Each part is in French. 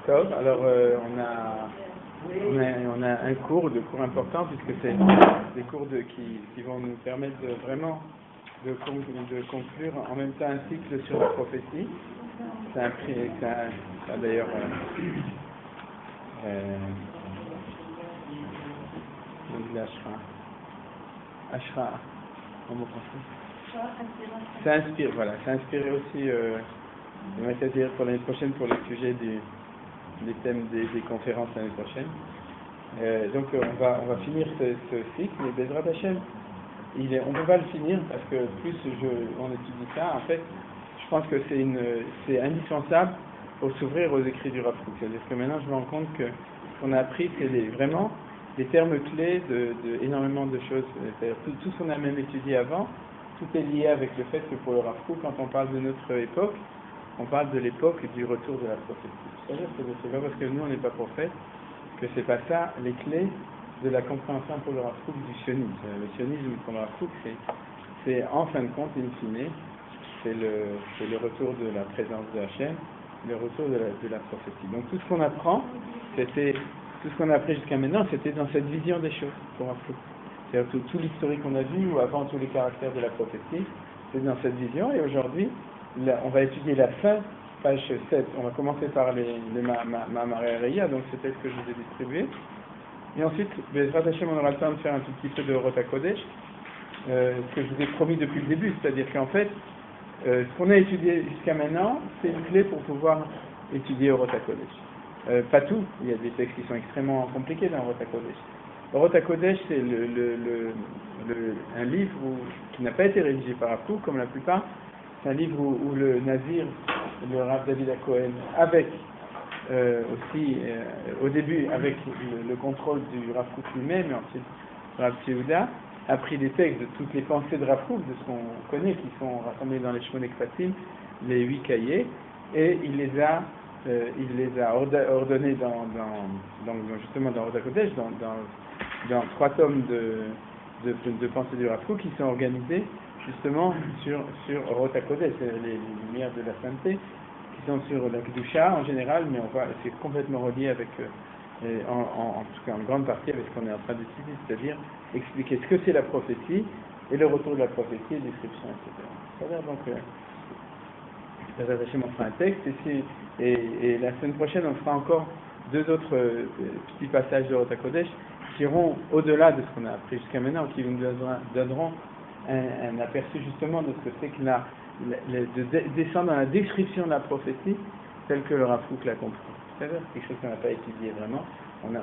Top. Alors, on a un cours important, puisque c'est des cours qui vont nous permettre vraiment de conclure en même temps un cycle sur la prophétie. Ça d'ailleurs on dit Ashra en mot français. Ça inspire, voilà. Ça a inspiré aussi pour l'année prochaine pour le sujet des thèmes des conférences l'année prochaine. Donc on va finir ce cycle, et Bezrat Hashem, on ne peut pas le finir parce que plus on étudie ça, en fait, je pense que c'est indispensable pour s'ouvrir aux écrits du Rav Kook. C'est-à-dire que maintenant je me rends compte que ce qu'on a appris, c'est vraiment des termes clés de énormément de choses. C'est-à-dire tout ce qu'on a même étudié avant, tout est lié avec le fait que pour le Rav Kook, quand on parle de notre époque, on parle de l'époque du retour de la prophétie. C'est-à-dire que c'est pas parce que nous on n'est pas prophète que c'est pas ça les clés de la compréhension pour le Rav Kook du sionisme. Le sionisme pour le Rav Kook, c'est en fin de compte, in fine, c'est le retour de la présence de Hachem, le retour de la prophétie. Donc tout ce qu'on apprend, tout ce qu'on a appris jusqu'à maintenant, c'était dans cette vision des choses pour Rav Kook. C'est-à-dire tout l'historique qu'on a vu, ou avant tous les caractères de la prophétie, c'est dans cette vision, et aujourd'hui, on va étudier la fin, page 7. On va commencer par les Ma'amarei Reya, donc c'est tel que je vous ai distribué. Et ensuite, Bezrat Hashem, on aura le temps de faire un tout petit peu de Orot HaKodesh, ce que je vous ai promis depuis le début, c'est-à-dire qu'en fait, ce qu'on a étudié jusqu'à maintenant, c'est une clé pour pouvoir étudier Orot HaKodesh. Pas tout, il y a des textes qui sont extrêmement compliqués dans Orot HaKodesh. Orot HaKodesh, c'est un livre qui n'a pas été rédigé par Rav Kook, comme la plupart. C'est un livre où le Nazir, le Rav David HaKohen, avec aussi, au début, avec le contrôle du Rav Kook lui-même, et ensuite Rav Yehuda, a pris des textes de toutes les pensées de Rav Kook, de ce qu'on connaît, qui sont rassemblés dans les Shmonek Fatim, les 8 cahiers, et il les a ordonnés justement dans Orot HaKodesh, dans 3 tomes de pensées du Rav Kook qui sont organisés justement sur Orot HaKodesh, les lumières de la sainteté, qui sont sur la Kedusha en général, mais c'est complètement relié avec, en tout cas en grande partie avec ce qu'on est en train d'étudier, c'est-à-dire expliquer ce que c'est la prophétie et le retour de la prophétie, description, etc. C'est-à-dire donc, on fera un texte, et la semaine prochaine on fera encore 2 autres petits passages de Orot HaKodesh qui iront au-delà de ce qu'on a appris jusqu'à maintenant, qui nous donneront un aperçu justement de ce que c'est que de descendre dans la description de la prophétie telle que le Rav Kook l'a compris. C'est-à-dire quelque chose qu'on n'a pas étudié vraiment. On a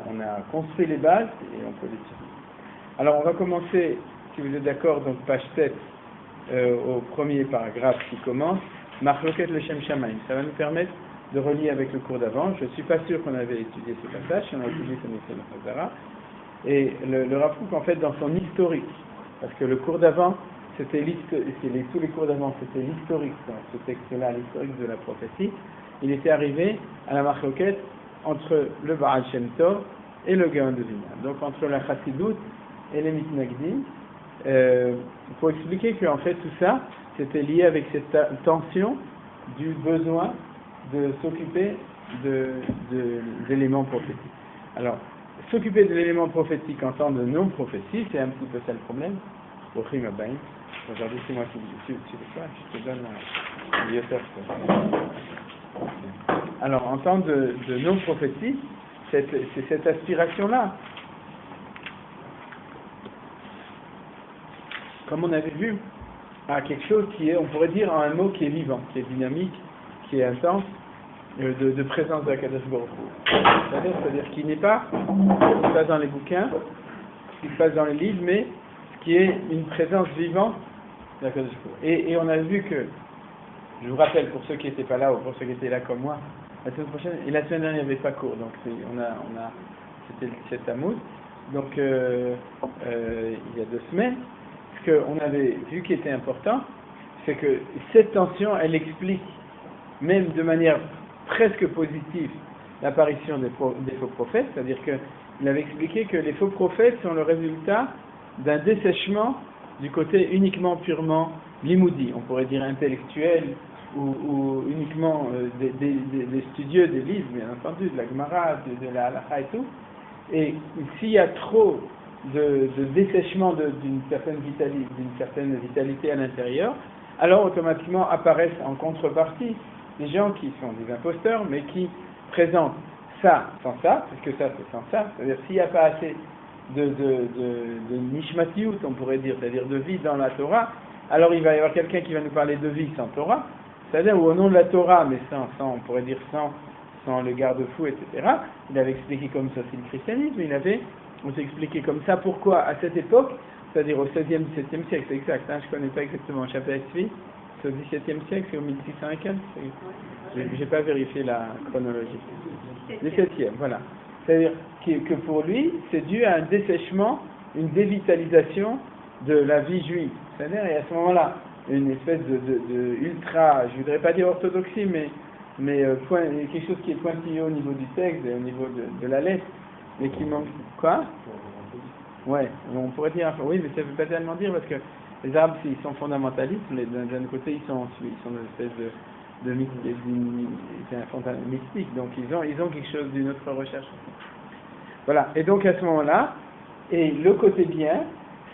construit les bases et on peut l'étudier. Alors on va commencer, si vous êtes d'accord, donc page 7 au premier paragraphe qui commence, Machloket Leshem Shamaim. Ça va nous permettre de relier avec le cours d'avant. Je ne suis pas sûr qu'on avait étudié ce passage, si on a étudié ce Nessel Chazara. Et le Rav Kook, en fait, dans son historique, parce que le cours d'avant, tous les cours d'avant, c'était l'historique, ce texte-là, l'historique de la prophétie. Il était arrivé à la Machloket entre le Baal Shem Tov et le Gaon de Vilna. Donc entre la Chassidut et les Mitnagdim. Il faut expliquer qu'en fait tout ça, c'était lié avec cette tension du besoin de s'occuper d'éléments prophétiques. Alors, s'occuper de l'élément prophétique en temps de non-prophétie, c'est un petit peu ça le problème. Aujourd'hui, c'est moi qui dis. Tu veux quoi? Je te donne un biotop. Alors, en temps de non-prophétie, c'est cette aspiration-là. Comme on avait vu, à quelque chose qui est, on pourrait dire en un mot, qui est vivant, qui est dynamique, qui est intense, de présence de la Kadosh Baruch Hu. C'est-à-dire qui n'est pas ce qui se passe dans les bouquins, ce qui se passe dans les livres, mais qui est une présence vivante de la Kadosh Baruch Hu. Et on a vu que, je vous rappelle pour ceux qui n'étaient pas là ou pour ceux qui étaient là comme moi, la semaine prochaine, et la semaine dernière il n'y avait pas cours, donc c'était le 7 Tammuz, donc il y a 2 semaines, ce qu'on avait vu qui était important, c'est que cette tension, elle explique, même de manière presque positive, l'apparition des faux prophètes, c'est-à-dire qu'il avait expliqué que les faux prophètes sont le résultat d'un dessèchement du côté uniquement purement limoudi, on pourrait dire intellectuel ou uniquement des studieux des livres, bien entendu, de la Gemara, de la Halakha et tout. Et s'il y a trop de dessèchement d'une certaine vitalité à l'intérieur, alors automatiquement apparaissent en contrepartie des gens qui sont des imposteurs, mais qui présentent ça sans ça, parce que ça c'est sans ça. C'est-à-dire s'il n'y a pas assez de nishmatiyut, on pourrait dire, c'est-à-dire de vie dans la Torah, alors il va y avoir quelqu'un qui va nous parler de vie sans Torah, c'est-à-dire au nom de la Torah, mais sans on pourrait dire sans le garde-fou, etc. Il avait expliqué comme ça aussi le christianisme, on s'est expliqué comme ça pourquoi à cette époque, c'est-à-dire au 16e, 17e siècle, c'est exact, hein, je ne connais pas exactement, Chapitre, c'est au 17e siècle, c'est au 1600 et quelques, je n'ai pas vérifié la chronologie. 17e, voilà. C'est-à-dire que pour lui, c'est dû à un dessèchement, une dévitalisation de la vie juive. C'est-à-dire, et à ce moment-là, une espèce de ultra, je ne voudrais pas dire orthodoxie, mais quelque chose qui est pointillé au niveau du texte et au niveau de la lettre, mais qui manque. Quoi? Ouais, on pourrait dire, oui, mais ça ne veut pas tellement dire, parce que les Arabes, ils sont fondamentalistes, mais d'un côté, ils sont une espèce c'est un fondamental mystique, donc ils ont quelque chose d'une autre recherche. Voilà, et donc à ce moment-là, et le côté bien,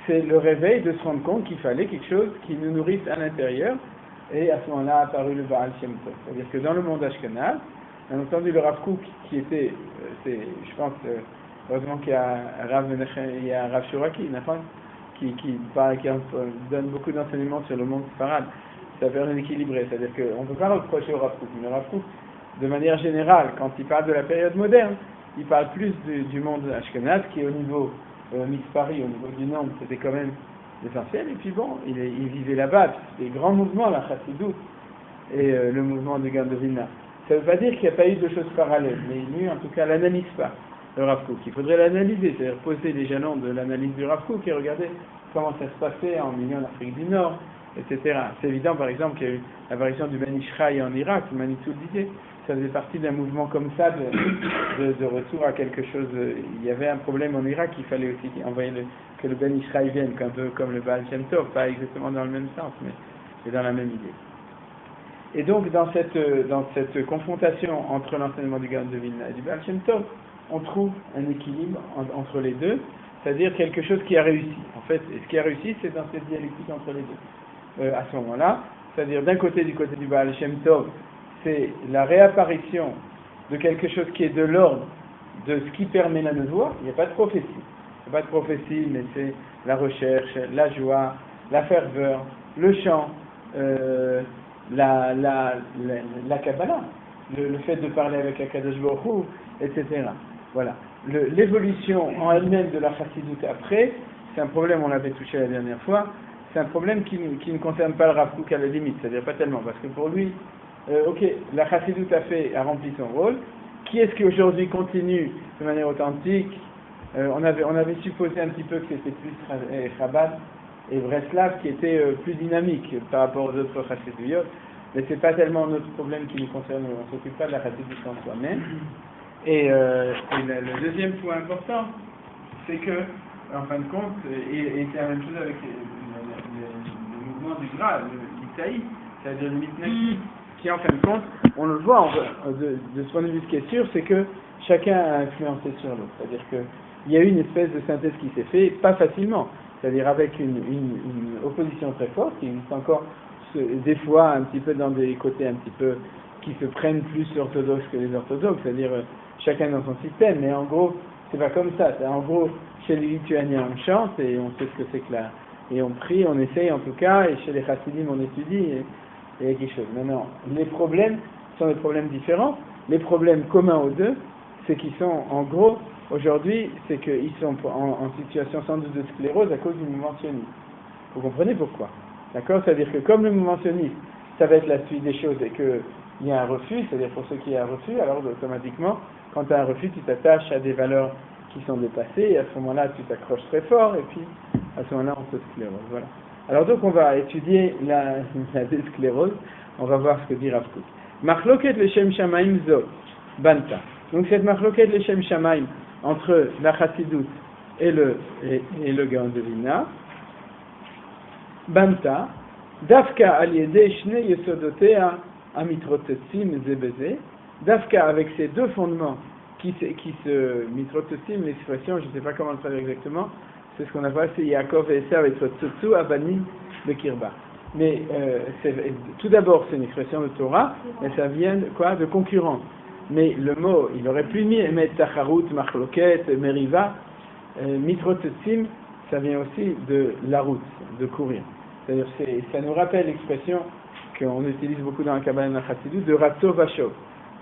c'est le réveil de se rendre compte qu'il fallait quelque chose qui nous nourrisse à l'intérieur, et à ce moment-là a apparu le Baal Shem Tov. C'est-à-dire que dans le monde Ashkenaz, on a entendu le Rav Kook qui était, je pense, heureusement qu'il y a Rav Shuraki, qui donne beaucoup d'enseignements sur le monde séfarade. Ça fait un équilibré, c'est-à-dire qu'on ne peut pas reprocher au Rav Kook, mais le Rav Kook, de manière générale, quand il parle de la période moderne, il parle plus du monde Ashkenaz, qui est au niveau Mispari, au niveau du nombre, c'était quand même l'essentiel, et puis bon, il vivait là-bas, des grands mouvements, la Chassidut, et le mouvement de Gaon de Vilna. Ça ne veut pas dire qu'il n'y a pas eu de choses parallèles, mais lui, en tout cas, l'analyse pas, le Rav Kook. Il faudrait l'analyser, c'est-à-dire poser les jalons de l'analyse du Rav Kook et regarder comment ça se passait en milieu d'Afrique du Nord, etc. C'est évident, par exemple, qu'il y a eu l'apparition du Ben Ishraï en Irak, Manitou le disait, ça faisait partie d'un mouvement comme ça de retour à quelque chose. Il y avait un problème en Irak, il fallait aussi envoyer que le Ben Ishraï vienne, un peu comme le Baal Shem Tov, pas exactement dans le même sens, mais dans la même idée. Et donc, dans cette confrontation entre l'enseignement du Gaon de Vilna et du Baal Shem Tov, on trouve un équilibre entre les deux, c'est-à-dire quelque chose qui a réussi. En fait, et ce qui a réussi, c'est dans cette dialectique entre les deux. À ce moment-là, c'est-à-dire du côté du Baal Shem Tov, c'est la réapparition de quelque chose qui est de l'ordre de ce qui permet la nevoie. Il n'y a pas de prophétie. Il n'y a pas de prophétie, mais c'est la recherche, la joie, la ferveur, le chant, la Kabbalah, le fait de parler avec Akadosh Baruch Hu, etc. Voilà. L'évolution en elle-même de la Chassidut après, c'est un problème, on l'avait touché la dernière fois, c'est un problème qui ne concerne pas le Rav Kook à la limite, c'est-à-dire pas tellement, parce que pour lui, ok, la Chassidut a rempli son rôle. Qui est-ce qui aujourd'hui continue de manière authentique? On avait supposé un petit peu que c'était plus Chabad et Breslav qui étaient plus dynamiques par rapport aux autres Chassiduyot, mais c'est pas tellement notre problème qui nous concerne, on ne s'occupe pas de la Chassidut en soi-même. Et le deuxième point important, c'est que, en fin de compte, et c'est la même chose avec le mouvement du Gra, l'Itaï, c'est-à-dire le Mitnaki, qui en fin de compte, on le voit de ce point de vue, ce qui est sûr, c'est que chacun a influencé sur l'autre. C'est-à-dire qu'il y a eu une espèce de synthèse qui s'est faite, pas facilement, c'est-à-dire avec une opposition très forte, qui est encore des fois un petit peu dans des côtés un petit peu qui se prennent plus orthodoxes que les orthodoxes, c'est-à-dire chacun dans son système, mais en gros, c'est pas comme ça. En gros, chez les Lituaniens, on chante et on sait ce que c'est que là, et on prie, on essaye en tout cas, et chez les Chassidim, on étudie, et il y a quelque chose. Maintenant, les problèmes sont des problèmes différents. Les problèmes communs aux deux, c'est qu'ils sont, en gros, aujourd'hui, c'est qu'ils sont en situation sans doute de sclérose à cause du mouvement sioniste. Vous comprenez pourquoi? D'accord? C'est-à-dire que comme le mouvement sioniste, ça va être la suite des choses et qu'il y a un refus, c'est-à-dire pour ceux qui ont un refus, alors automatiquement, quand tu as un refus, tu t'attaches à des valeurs qui sont dépassées, et à ce moment-là, tu t'accroches très fort, et puis à ce moment-là, on se sclérose. Voilà. Alors donc, on va étudier la désclérose, on va voir ce que dit Rav Kook. Machloket leshem shamaim zo, banta. Donc cette machloket leshem shamaim, entre la Chassidut et le Gaon de Vilna, banta, dafka al yedei shnei yesodotea Amitrotesim Zebeze, Dafka avec ces deux fondements Mitrotesim, l'expression, je ne sais pas comment le traduire exactement, c'est ce qu'on appelle c'est Yaakov et Esav et Tzotzu Abanim de Kirba. Mais tout d'abord, c'est une expression de Torah, mais ça vient de quoi? De concurrence. Mais le mot, il aurait pu mettre Tacharut, Machloket, Meriva, Mitrotesim, ça vient aussi de la route, de courir. C'est-à-dire, ça nous rappelle l'expression qu'on utilise beaucoup dans la Kabbalah et la Chassidut, de Ratzo Vashov.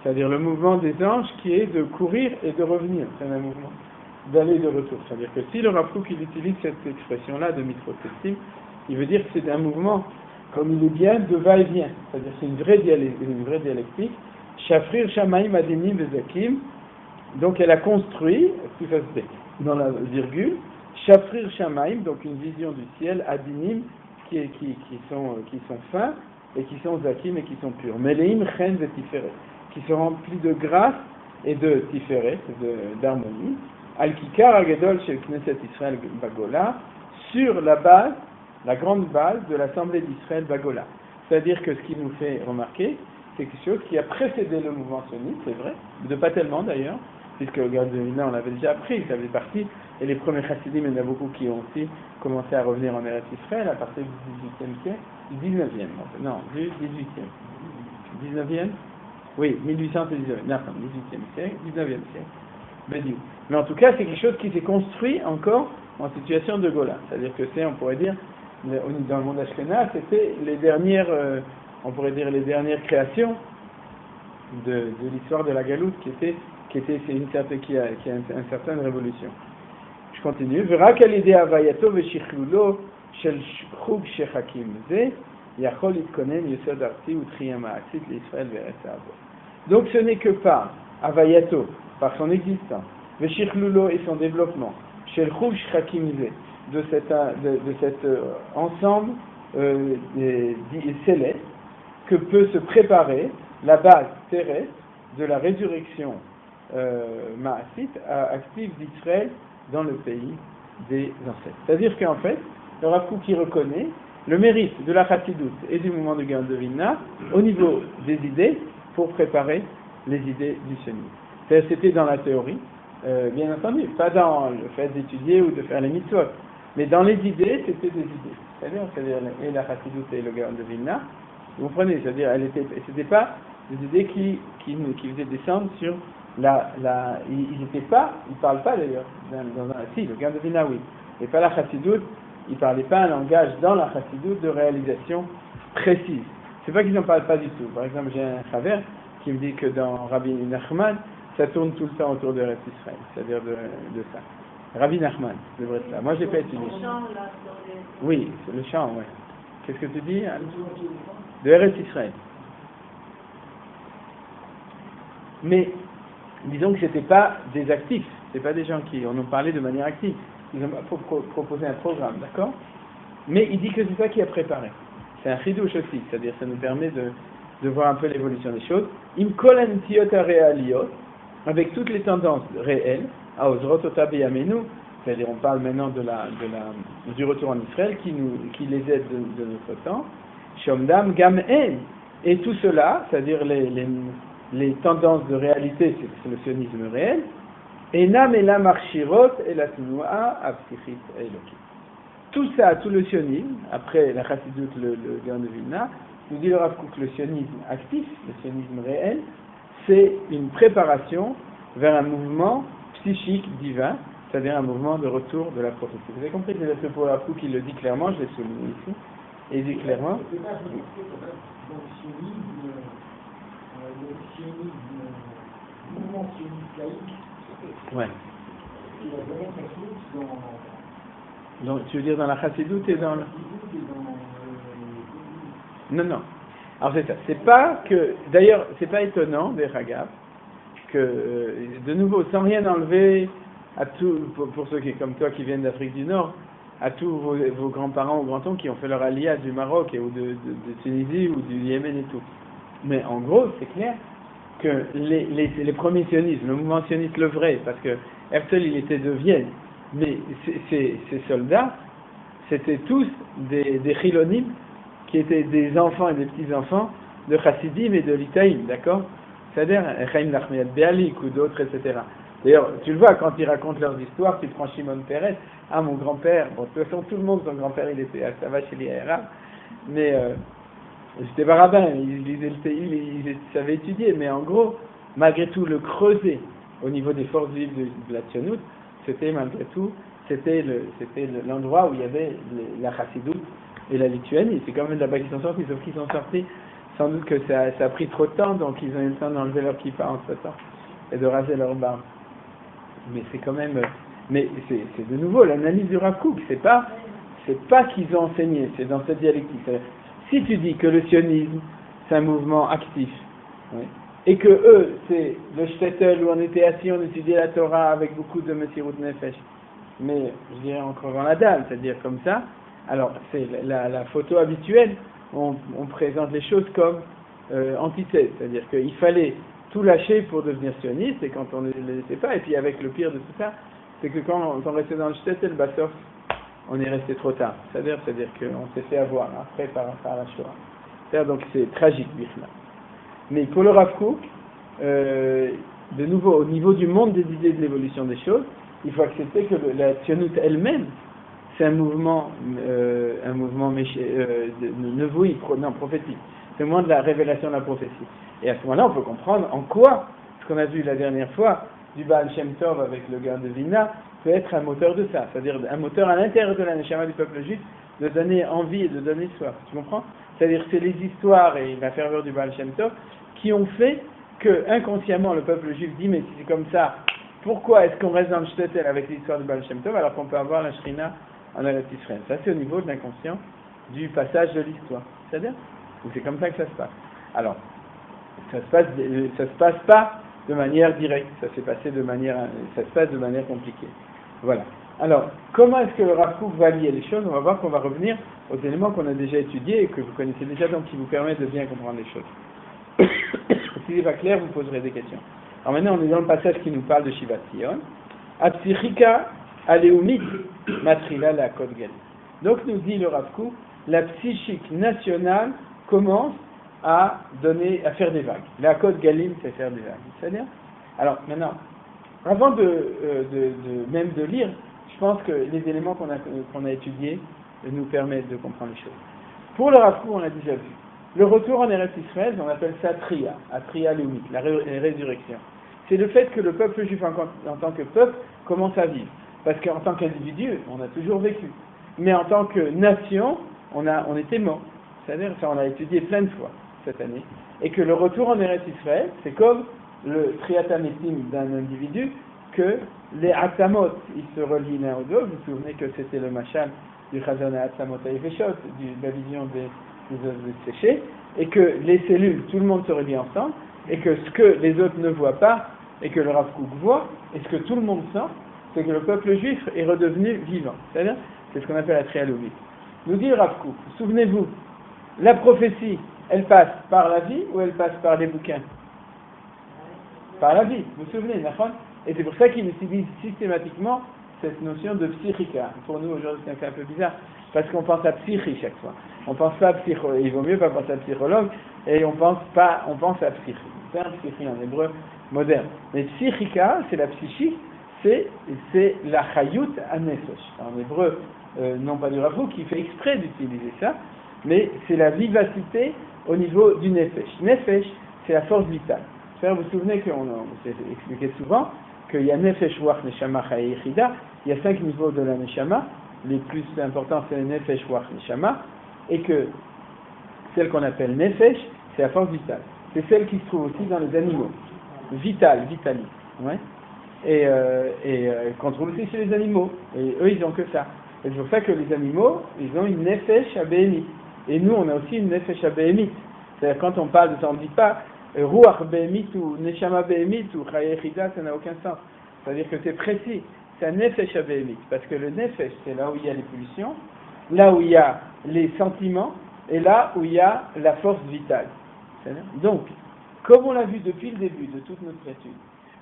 C'est-à-dire le mouvement des anges qui est de courir et de revenir. C'est un mouvement d'aller et de retour. C'est-à-dire que si le Rav Kook il utilise cette expression-là de Mitrotesim, il veut dire que c'est un mouvement, comme il est bien, de va-et-vient. C'est-à-dire que c'est une vraie dialectique. Shafrir Shamaim Adinim Vezakim. Donc elle a construit, tout ça c'était dans la virgule, Shafrir Shamaim, donc une vision du ciel, Adinim, qui sont fins, et qui sont Zakim et qui sont purs. Meleim Chen Vetiferet, qui sont remplis de grâce et de Tiferet, d'harmonie. Al-Kikar Agadol chez Knesset Israël Bagola, sur la base, la grande base de l'Assemblée d'Israël Bagola. C'est-à-dire que ce qui nous fait remarquer, c'est quelque chose qui a précédé le mouvement sioniste, c'est vrai, de pas tellement d'ailleurs, puisque le Gaon de Vilna, on l'avait déjà appris, ça faisait partie, et les premiers chassidim, il y en a beaucoup qui ont aussi commencé à revenir en Eretz Israël à partir du 18e siècle, du 19e, non, du 18e. 19e? Oui, 1819, non, 18e siècle, 19e siècle. Mais en tout cas, c'est quelque chose qui s'est construit encore en situation de Gola. C'est-à-dire que c'est, on pourrait dire, dans le monde ashkénaze, c'était les dernières, on pourrait dire les dernières créations de l'histoire de la Galoute qui a une certaine révolution. Je continue. Verra quelle idée avayato veshichlolo shel chug shechakim ze yachol itkonen yesod arti ou triyama asit l'Israël ve'eretz ha'avot. Donc ce n'est que par avayato, par son existence, veshichlolo et son développement, shel chug shechakim ze, de cet ensemble céleste, que peut se préparer la base terrestre de la résurrection Maasit active d'Israël dans le pays des ancêtres. C'est-à-dire qu'en fait, le Rav Kook qui reconnaît le mérite de la Chassidut et du mouvement de Gaon de Vilna au niveau des idées pour préparer les idées du sionisme. C'était dans la théorie, bien entendu, pas dans le fait d'étudier ou de faire les mitzvot, mais dans les idées, c'était des idées. C'est-à-dire et la Chassidut et le Gaon de Vilna, vous comprenez, c'est-à-dire c'était pas des idées qui faisaient descendre sur ils parlent pas d'ailleurs, si, le Gaon de Vilna, oui, mais pas la Chassidut, ils parlaient pas un langage dans la Chassidut de réalisation précise. C'est pas qu'ils n'en parlent pas du tout. Par exemple, j'ai un chaver qui me dit que dans Rabbi Nachman, ça tourne tout le temps autour de Eretz Israël, c'est-à-dire de ça. Rabbi Nachman, de Bresla. Moi, j'ai pas étudié. Oui, c'est le chant, ouais. Qu'est-ce que tu dis? De Eretz Israël. Mais disons que c'était pas des actifs, c'est pas des gens qui en ont parlé de manière active. Ils ont proposé un programme, d'accord? Mais il dit que c'est ça qui a préparé. C'est un chidouche aussi, c'est-à-dire ça nous permet de voir un peu l'évolution des choses. Im kolen tiota realiot, avec toutes les tendances réelles, à Ozrot Otabiyamenu, c'est-à-dire on parle maintenant du retour en Israël qui les aide de notre temps. Shomdam gam en, et tout cela, c'est-à-dire les tendances de réalité, c'est le sionisme réel, et nam et la marchirot et la tnoua apsichit et elokim. Tout ça, tout le sionisme, après la Chassidut, le Gaon de Vilna, nous dit le Rav Kook, le sionisme actif, le sionisme réel, c'est une préparation vers un mouvement psychique divin, c'est-à-dire un mouvement de retour de la prophétie. Vous avez compris que pour le Rav Kook, il le dit clairement, je l'ai souligné ici, et il dit clairement. Mouvement sioniste laïque. Ouais. Donc, tu veux dire dans la Chassidut et dans le... Non. Alors c'est ça. C'est pas que... D'ailleurs, c'est pas étonnant, des Hagav, que, de nouveau, sans rien enlever à tout, pour ceux qui, comme toi qui viennent d'Afrique du Nord, à tous vos grands-parents ou grands-oncles qui ont fait leur aliyah du Maroc ou de Tunisie ou du Yémen et tout. Mais en gros, c'est clair que les premiers sionistes, le mouvement sioniste le vrai, parce que Herzl il était de Vienne, mais ces soldats, c'était tous des chilonim qui étaient des enfants et des petits-enfants de Chassidim et de Litaïm, d'accord? C'est-à-dire Chaim Nachmiel Béalik ou d'autres, etc. D'ailleurs, tu le vois, quand ils racontent leurs histoires, tu prends Shimon Peres, ah mon grand-père, bon, de toute façon tout le monde, son grand-père, il était à Sava chez les Arabes, mais c'était pas rabbin, il savait étudier, mais en gros, malgré tout, le creuset au niveau des forces vives de la Tzionout, c'était malgré tout, c'était l'endroit où il y avait la Chassidoute et la Lituanie. C'est quand même là-bas qu'ils sont sortis, sauf qu'ils sont sortis, sans doute que ça a pris trop de temps, donc ils ont eu le temps d'enlever leur kippa entre-temps et de raser leur barbe. Mais c'est quand même, mais c'est de nouveau l'analyse du Rav Kook, c'est pas qu'ils ont enseigné, c'est dans cette dialectique. Si tu dis que le sionisme c'est un mouvement actif, oui, et que eux c'est le shtetl où on était assis, on étudiait la Torah avec beaucoup de Messirut Nefesh, mais je dirais encore dans la dalle, c'est-à-dire comme ça, alors c'est la photo habituelle, on présente les choses comme antithèse, c'est-à-dire qu'il fallait tout lâcher pour devenir sioniste, et quand on ne le laissait pas, et puis avec le pire de tout ça, c'est que quand on restait dans le shtetl, sauf on est resté trop tard. C'est-à-dire qu'on s'est fait avoir après par la Shoah. C'est-à-dire donc c'est tragique, Bichlal. Mais pour le Rav Kook, de nouveau, au niveau du monde des idées de l'évolution des choses, il faut accepter que la Tzionout elle-même, c'est un mouvement prophétique. C'est le moment de la révélation de la prophétie. Et à ce moment-là, on peut comprendre en quoi, ce qu'on a vu la dernière fois, du Baal Shem Tov avec le gars de Vilna, peut être un moteur de ça, c'est-à-dire un moteur à l'intérieur de la neshama du peuple juif, de donner envie et de donner soif. Tu comprends? C'est-à-dire que c'est les histoires et la ferveur du Baal Shem Tov qui ont fait que, inconsciemment, le peuple juif dit, mais si c'est comme ça, pourquoi est-ce qu'on reste dans le shtetl avec l'histoire du Baal Shem Tov alors qu'on peut avoir la Shrina en Eretz Israël? Ça, c'est au niveau de l'inconscient du passage de l'histoire. C'est-à-dire? C'est comme ça que ça se passe. Alors, ça se passe pas de manière directe, ça se passe de manière compliquée. Voilà. Alors, comment est-ce que le Rav Kook va lier les choses? On va voir qu'on va revenir aux éléments qu'on a déjà étudiés et que vous connaissez déjà, donc qui vous permettent de bien comprendre les choses. Si c'est pas clair, vous poserez des questions. Alors maintenant, on est dans le passage qui nous parle de Shivat Zion. Apsichika aleumit matrila la Kod Galim. Donc, nous dit le Rav Kook, la psychique nationale commence à faire des vagues. La Kod Galim, c'est faire des vagues. C'est-à-dire? Alors, maintenant, avant même de lire, je pense que les éléments qu'on a étudiés nous permettent de comprendre les choses. Pour le Rav Kook, on l'a déjà vu. Le retour en Eretz Israël, on appelle ça Tria, Atria Léumit, la résurrection. C'est le fait que le peuple juif en tant que peuple commence à vivre. Parce qu'en tant qu'individu, on a toujours vécu. Mais en tant que nation, on était mort. C'est-à-dire, ça on l'a étudié plein de fois cette année. Et que le retour en Eretz Israël, c'est comme le triatamétim d'un individu, que les atamot, ils se relient l'un aux autres. Vous vous souvenez que c'était le machal du Chazon à Atamot à Yefeshot, de la vision des œufs séchés, et que les cellules, tout le monde se relie ensemble, et que ce que les autres ne voient pas, et que le Rav Kook voit, et ce que tout le monde sent, c'est que le peuple juif est redevenu vivant. C'est-à-dire, c'est ce qu'on appelle la trialogie. Nous dit le Rav Kook, souvenez-vous, la prophétie, elle passe par la vie ou elle passe par les bouquins? Par la vie, vous vous souvenez, d'accord? Et c'est pour ça qu'il utilise systématiquement cette notion de psychika. Pour nous, aujourd'hui, c'est un peu bizarre, parce qu'on pense à psychi chaque fois. On pense pas à psychologue, il vaut mieux pas penser à psychologue, et on pense à psychi. C'est un psychi en hébreu moderne. Mais psychika, c'est la psychique, c'est la chayut hanefesh. En hébreu, non pas du Rav Kook, qui fait exprès d'utiliser ça, mais c'est la vivacité au niveau du nefesh. Nefesh, c'est la force vitale. Vous vous souvenez qu'on s'est expliqué souvent qu'il y a nefesh, ruach, neshama, chaye, yichida. Il y a 5 niveaux de la neshama. Les plus importants, c'est le nefesh, ruach, neshama. Et que celle qu'on appelle nefesh, c'est la force vitale. C'est celle qui se trouve aussi dans les animaux. Vital, vitali. Ouais. Et qu'on trouve aussi chez les animaux. Et eux, ils n'ont que ça. Et c'est pour ça que les animaux, ils ont une nefesh abéhémite. Et nous, on a aussi une nefesh abéhémite. C'est-à-dire, quand on parle de ça, on ne dit pas ruach béhémite ou neshama béhémite ou chaye chida, ça n'a aucun sens. C'est-à-dire que c'est précis. C'est un nefesh abéhémite. Parce que le nefesh, c'est là où il y a les pulsions, là où il y a les sentiments, et là où il y a la force vitale. Donc, comme on l'a vu depuis le début de toute notre étude,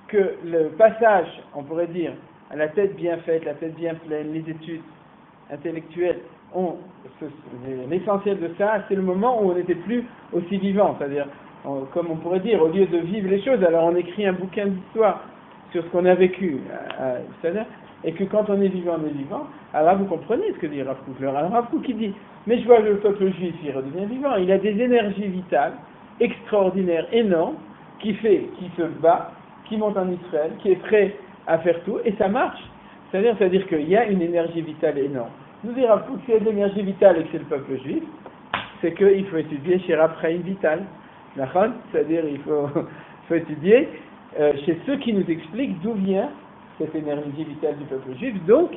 que le passage, on pourrait dire, à la tête bien faite, la tête bien pleine, les études intellectuelles, l'essentiel de ça, c'est le moment où on n'était plus aussi vivant, c'est-à-dire, comme on pourrait dire, au lieu de vivre les choses, alors on écrit un bouquin d'histoire sur ce qu'on a vécu, c'est-à-dire, et que quand on est vivant, alors là vous comprenez ce que dit Rav Kook. Alors Rav Kook qui dit, mais je vois le peuple juif, il redevient vivant, il a des énergies vitales extraordinaires, énormes, qui se bat, qui monte en Israël, qui est prêt à faire tout, et ça marche. C'est-à-dire qu'il y a une énergie vitale énorme. Nous dire Rav Kook, s'il y a de l'énergie vitale et que c'est le peuple juif, c'est qu'il faut étudier chez Rav Chaim Vital. C'est-à-dire il faut étudier chez ceux qui nous expliquent d'où vient cette énergie vitale du peuple juif. Donc,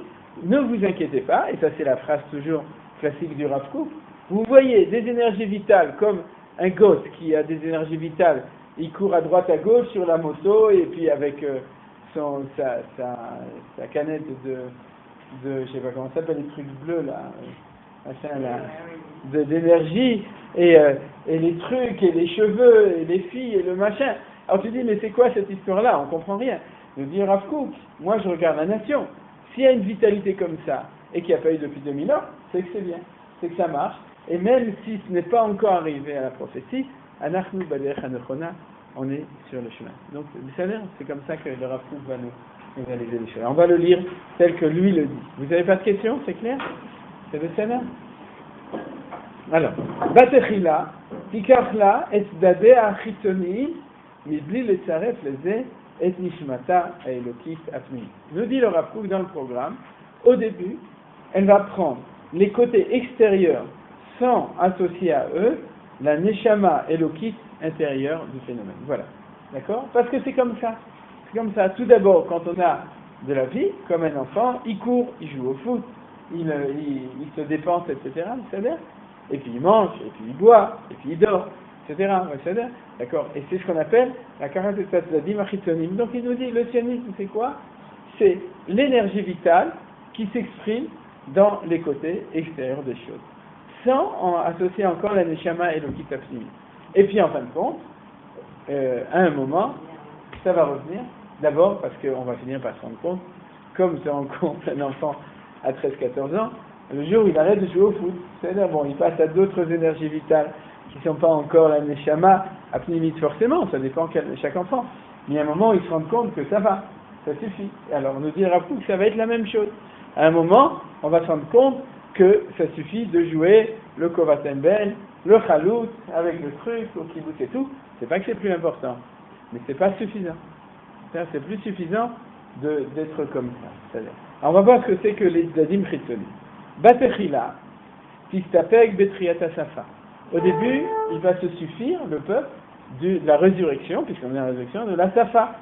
ne vous inquiétez pas, et ça c'est la phrase toujours classique du Rav Kook, vous voyez des énergies vitales comme un goth qui a des énergies vitales, il court à droite à gauche sur la moto et puis avec sa canette de je sais pas comment ça s'appelle, les trucs bleus là, d'énergie et les trucs et les cheveux et les filles et le machin. Alors tu dis mais c'est quoi cette histoire-là? On comprend rien. Je dis Rav Kook, moi je regarde la nation. S'il y a une vitalité comme ça et qu'il n'y a pas eu depuis 2000 ans, c'est que c'est bien, c'est que ça marche. Et même si ce n'est pas encore arrivé à la prophétie, Anachnu B'derech HaNechona, on est sur le chemin. Donc c'est comme ça que le Rav Kook va nous réaliser les choses. On va le lire tel que lui le dit. Vous n'avez pas de questions, c'est clair? C'est le Sénat. Alors, Batechila, Tikachla, et Dade Achitoni, Mibli le Tzaref leze, et Nishmata Elokit Afni. Nous dit le Rav Kook dans le programme, au début, elle va prendre les côtés extérieurs sans associer à eux la Neshama Elokit intérieure du phénomène. Voilà. D'accord? Parce que c'est comme ça. C'est comme ça. Tout d'abord, quand on a de la vie, comme un enfant, il court, il joue au foot, il se dépense, etc. C'est-à-dire, et puis il mange, et puis il boit, et puis il dort, etc. C'est-à-dire, d'accord? Et c'est ce qu'on appelle la Karaté Tzaddim Achitzonim. Donc il nous dit, le sionisme, c'est quoi? C'est l'énergie vitale qui s'exprime dans les côtés extérieurs des choses, sans associer encore la Neshama et le Kitapnimi. Et puis en fin de compte, à un moment, ça va revenir, d'abord parce qu'on va finir par se rendre compte, comme se rend compte un enfant à 13-14 ans, le jour où il arrête de jouer au foot, c'est-à-dire, bon, il passe à d'autres énergies vitales qui ne sont pas encore la Neshama, Apnimit forcément, ça dépend de chaque enfant, mais à un moment où il se rend compte que ça va, ça suffit. Alors on nous dit Rav Kook que ça va être la même chose. À un moment, on va se rendre compte que ça suffit de jouer le Kovatembel, le Chalout, avec le truc, le Kibbutz et tout. C'est pas que c'est plus important, mais c'est pas suffisant. C'est plus suffisant d'être comme ça. C'est-à-dire. Alors on va voir ce que c'est que les Dadim Chitzoni. Batechila, Tistapek Betriata Safa. Au début, il va se suffire, le peuple, de la résurrection, puisqu'on est en résurrection, de la Safa,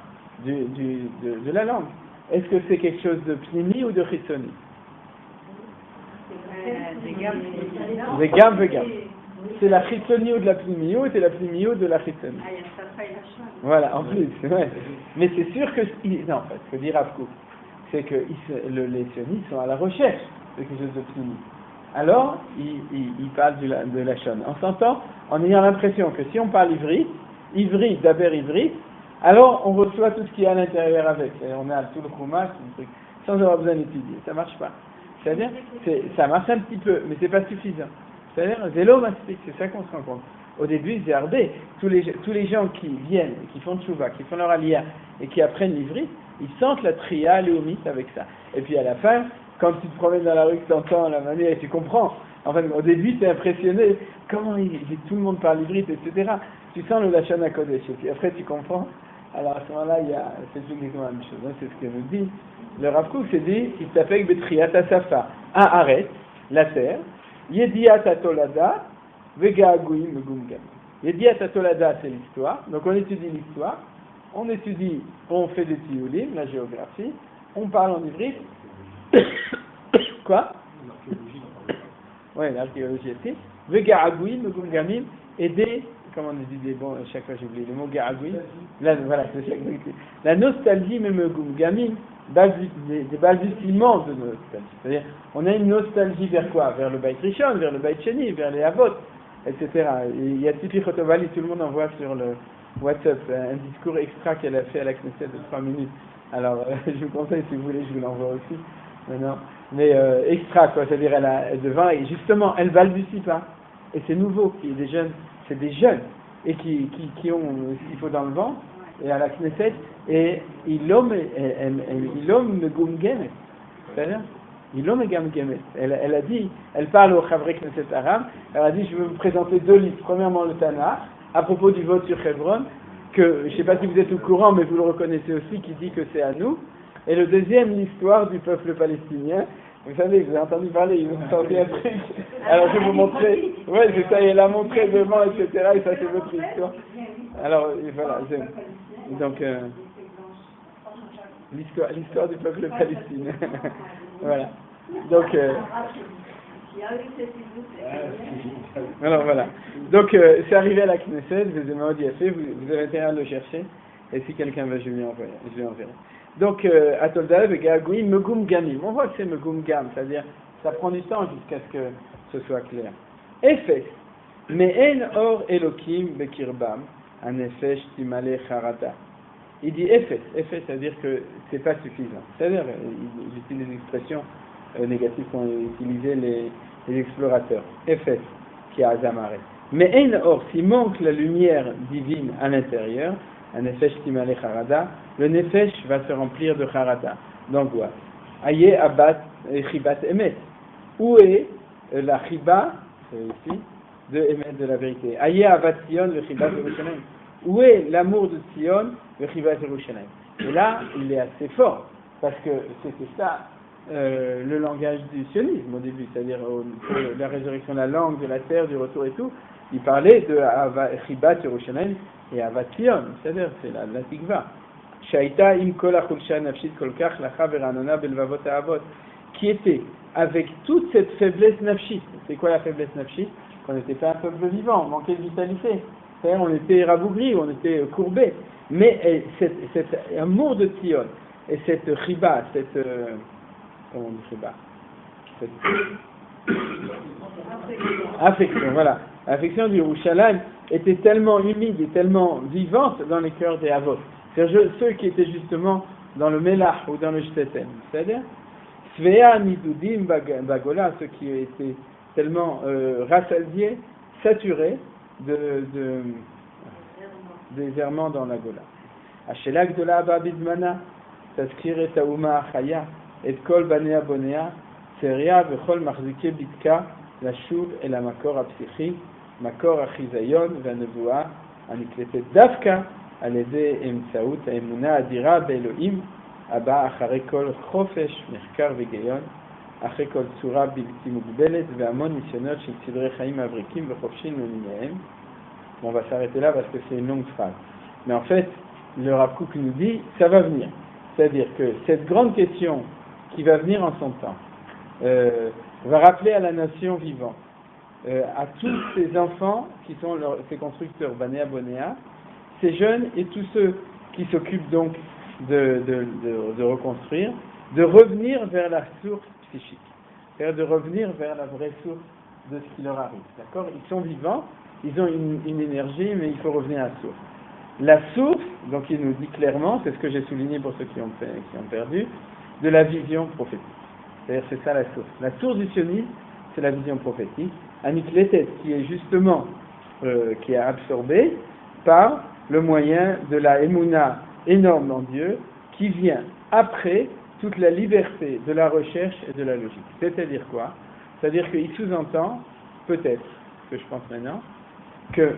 de la langue. Est-ce que c'est quelque chose de Pnimi ou de Chitzoni? Des gammes. C'est la Chitzoni ou de la Pnimi ou c'est la Pnimi ou de la Chitzoni. Voilà, en plus, ouais. Mais c'est sûr que, non, en fait, ce que dit Rav Kook, c'est que les sionistes sont à la recherche de quelque chose de Pnimi. Alors, il parle de la Shon. On s'entend en ayant l'impression que si on parle ivri, d'abord ivri, alors on reçoit tout ce qu'il y a à l'intérieur avec. Et on a tout le Chumash, sans avoir besoin d'étudier. Ça marche pas. C'est-à-dire, ça marche un petit peu, mais c'est pas suffisant. C'est-à-dire, zélo mastik, c'est ça qu'on se rend compte. Au début, c'est ardé. Tous les gens qui viennent, qui font tchouva, qui font leur aliyah et qui apprennent l'ivri, ils sentent la tria léomite avec ça. Et puis à la fin, quand tu te promènes dans la rue, que tu entends la manière et tu comprends. Enfin, au début, tu es impressionné. Comment tout le monde parle ivrit, etc. Tu sens le Lachon HaKodesh. Et puis après, tu comprends. Alors à ce moment-là, c'est exactement la même chose. Hein, c'est ce que nous dit. Le Rav Kook s'est dit, il s'appelle Betriat Asafa. Arrête, la terre. Yediat Atolada, Vega Aguim Gumgam. Yediat Atolada, c'est l'histoire. Donc on étudie l'histoire. On fait des tiyulim, la géographie. On parle en ivrit. Quoi? Oui, l'archéologie aussi. Vega Aguim Gumgamim. Et des. Comment on dit des bons, chaque fois j'ai oublié le mot Ga'agui. Voilà, c'est ça. La nostalgie, même Gumgamim, des balbutiements de nostalgie. C'est-à-dire, on a une nostalgie vers quoi? Vers le Beit Rishon, vers le Beit Sheni, vers les Avot, etc. Et il y a Tzipi Chotovali, tout le monde envoie sur le WhatsApp un discours extra qu'elle a fait à la Knesset de 3 minutes. Alors, je vous conseille, si vous voulez, je vous l'envoie aussi. non, mais extra, quoi, c'est-à-dire elle devant, et justement, elle balbutie pas. Et c'est nouveau, c'est des jeunes, et qui ont ce qu'il faut dans le ventre, et à la Knesset, et ilom megumgemet, c'est-à-dire, ilom megumgemet. Elle a dit, elle parle au Chavre Knesset Aram, elle a dit, je vais vous présenter 2 livres. Premièrement, le Tanakh, à propos du vote sur Hebron, que, je ne sais pas si vous êtes au courant, mais vous le reconnaissez aussi, qui dit que c'est à nous. Et le deuxième, l'histoire du peuple palestinien. Vous savez, vous avez entendu parler, ils ont sorti un truc. Alors je vais vous montrer. Ouais, c'est ça, elle a montré devant, etc. Et ça, c'est votre histoire. Alors, voilà. Donc, l'histoire du peuple palestinien. Voilà. Donc, alors voilà. Donc, c'est arrivé à la Knesset, vous avez intérêt à le chercher. Et si quelqu'un veut, je lui enverrai. Donc, Atoldav et Gagouim, Megum Gamim. On voit que c'est Megum Gam, c'est-à-dire, ça prend du temps jusqu'à ce que ce soit clair. Efes, Me'en Or Elokim Bekirbam, Anefesh Timale Charata. Il dit Efes, c'est-à-dire que c'est pas suffisant. C'est-à-dire, il utilise des expressions négatives qu'ont utilisé les explorateurs. Efes, qui a Azamare. Me'en Or, s'il manque la lumière divine à l'intérieur, un nefesh timale charada, le nefesh va se remplir de charada, d'angoisse. Aye abat chibat emet. Où est la chiba, c'est ici, de emet, de la vérité. Aye abat Sion, le chibat de Yerushalayim. Où est l'amour de Sion, le chibat de Yerushalayim. Et là, il est assez fort, parce que c'était ça le langage du sionisme au début, c'est-à-dire la résurrection de la langue, de la terre, du retour et tout. Il parlait de chibat Yerushalayim et Avat Sion, c'est-à-dire c'est la tikva. Shaita im kol achulsha nafshit kol kach lacha veranona belvavot haavot, qui était avec toute cette faiblesse nafshit. C'est quoi la faiblesse nafshit? Qu'on n'était pas un peuple vivant, on manquait de vitalité. C'est-à-dire on était rabougris, on était courbés. Mais cet amour de Sion et cette chiba, comment on dit chiba? Affection, voilà. L'affection du Yerushalayim était tellement humide et tellement vivante dans les cœurs des Havot. C'est-à-dire ceux qui étaient justement dans le Melach ou dans le Shtetem. C'est-à-dire, Svea Nidudim Bagola, ceux qui étaient tellement rassasiés, saturés des errements dans la Gola. Ashelak de la Abba Bidmana, Tazkir et Taouma Achaya, et Kol Banea Bonea, Seria Vechol Marzike Bitka, la Shuv et la Makor Apsychi, Makor Achizayon, Vanevoa, Anikletet Davka, Alede Emtsaout, Aemuna Adira, Beelohim, Abba Achare Kol Chofesh, Merkar Vegayon, Achare Kol Tsura Bilti Mugbelet, Ve'amon Nisyonot, Shel Tzidrei Chaim Avrikim, Vechofshin Meminehem. On va s'arrêter là parce que c'est une longue phrase. Mais en fait, le Rav Kook nous dit, ça va venir. C'est-à-dire que cette grande question qui va venir en son temps, va rappeler à la nation vivante, à tous ces enfants qui sont ces constructeurs, Banéa Bonéa, ces jeunes et tous ceux qui s'occupent donc de reconstruire, de revenir vers la source psychique, c'est-à-dire de revenir vers la vraie source de ce qui leur arrive. D'accord? Ils sont vivants, ils ont une énergie, mais il faut revenir à la source. La source, donc il nous dit clairement, c'est ce que j'ai souligné pour ceux qui ont perdu, de la vision prophétique. C'est-à-dire c'est ça la source. La source du sionisme, c'est la vision prophétique. Anikletet, qui est justement, qui est absorbée par le moyen de la émouna énorme en Dieu, qui vient après toute la liberté de la recherche et de la logique. C'est-à-dire quoi? C'est-à-dire qu'il sous-entend, peut-être, que je pense maintenant, que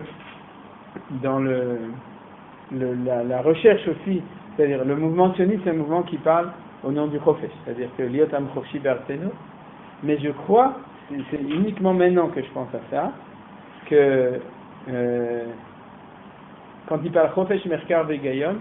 dans la recherche aussi, c'est-à-dire le mouvement sioniste, c'est un mouvement qui parle au nom du Chofesh, c'est-à-dire que Liotam Chofshi Be'artenu, mais je crois, c'est uniquement maintenant que je pense à ça, que quand il parle Chofesh Merkar Vegayon,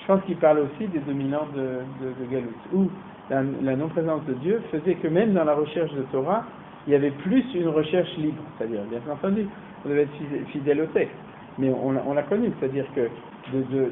je pense qu'il parle aussi des dominants de Galout, où la non-présence de Dieu faisait que même dans la recherche de Torah, il y avait plus une recherche libre, c'est-à-dire, bien entendu, on devait être fidèle au texte, mais on l'a connu, c'est-à-dire que de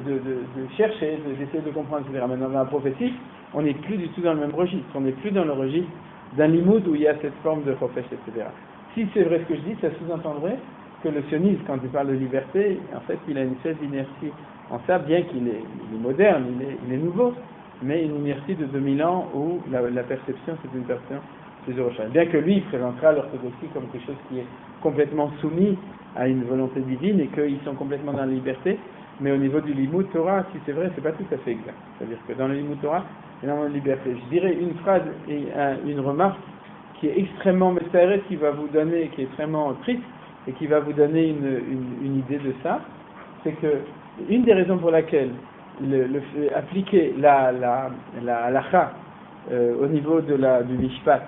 chercher, d'essayer de comprendre, etc. Maintenant, dans la prophétie, on n'est plus du tout dans le même registre, on n'est plus dans le registre d'un limoud où il y a cette forme de chofesh, etc. Si c'est vrai ce que je dis, ça sous-entendrait que le sionisme, quand il parle de liberté, en fait, il a une espèce d'inertie en ça, bien qu'il est moderne, il est nouveau, mais une inertie de 2000 ans où la perception, c'est une perception des Yerushalmi. Bien que lui, il présentera l'orthodoxie comme quelque chose qui est complètement soumis à une volonté divine et qu'ils sont complètement dans la liberté, mais au niveau du Limud Torah, si c'est vrai, c'est pas tout à fait exact. C'est-à-dire que dans le Limud Torah, il y a énormément de liberté. Je dirais une phrase et une remarque qui est extrêmement messagère, qui va vous donner, qui est extrêmement triste et qui va vous donner une idée de ça, c'est que une des raisons pour laquelle appliquer la halakha au niveau du mishpat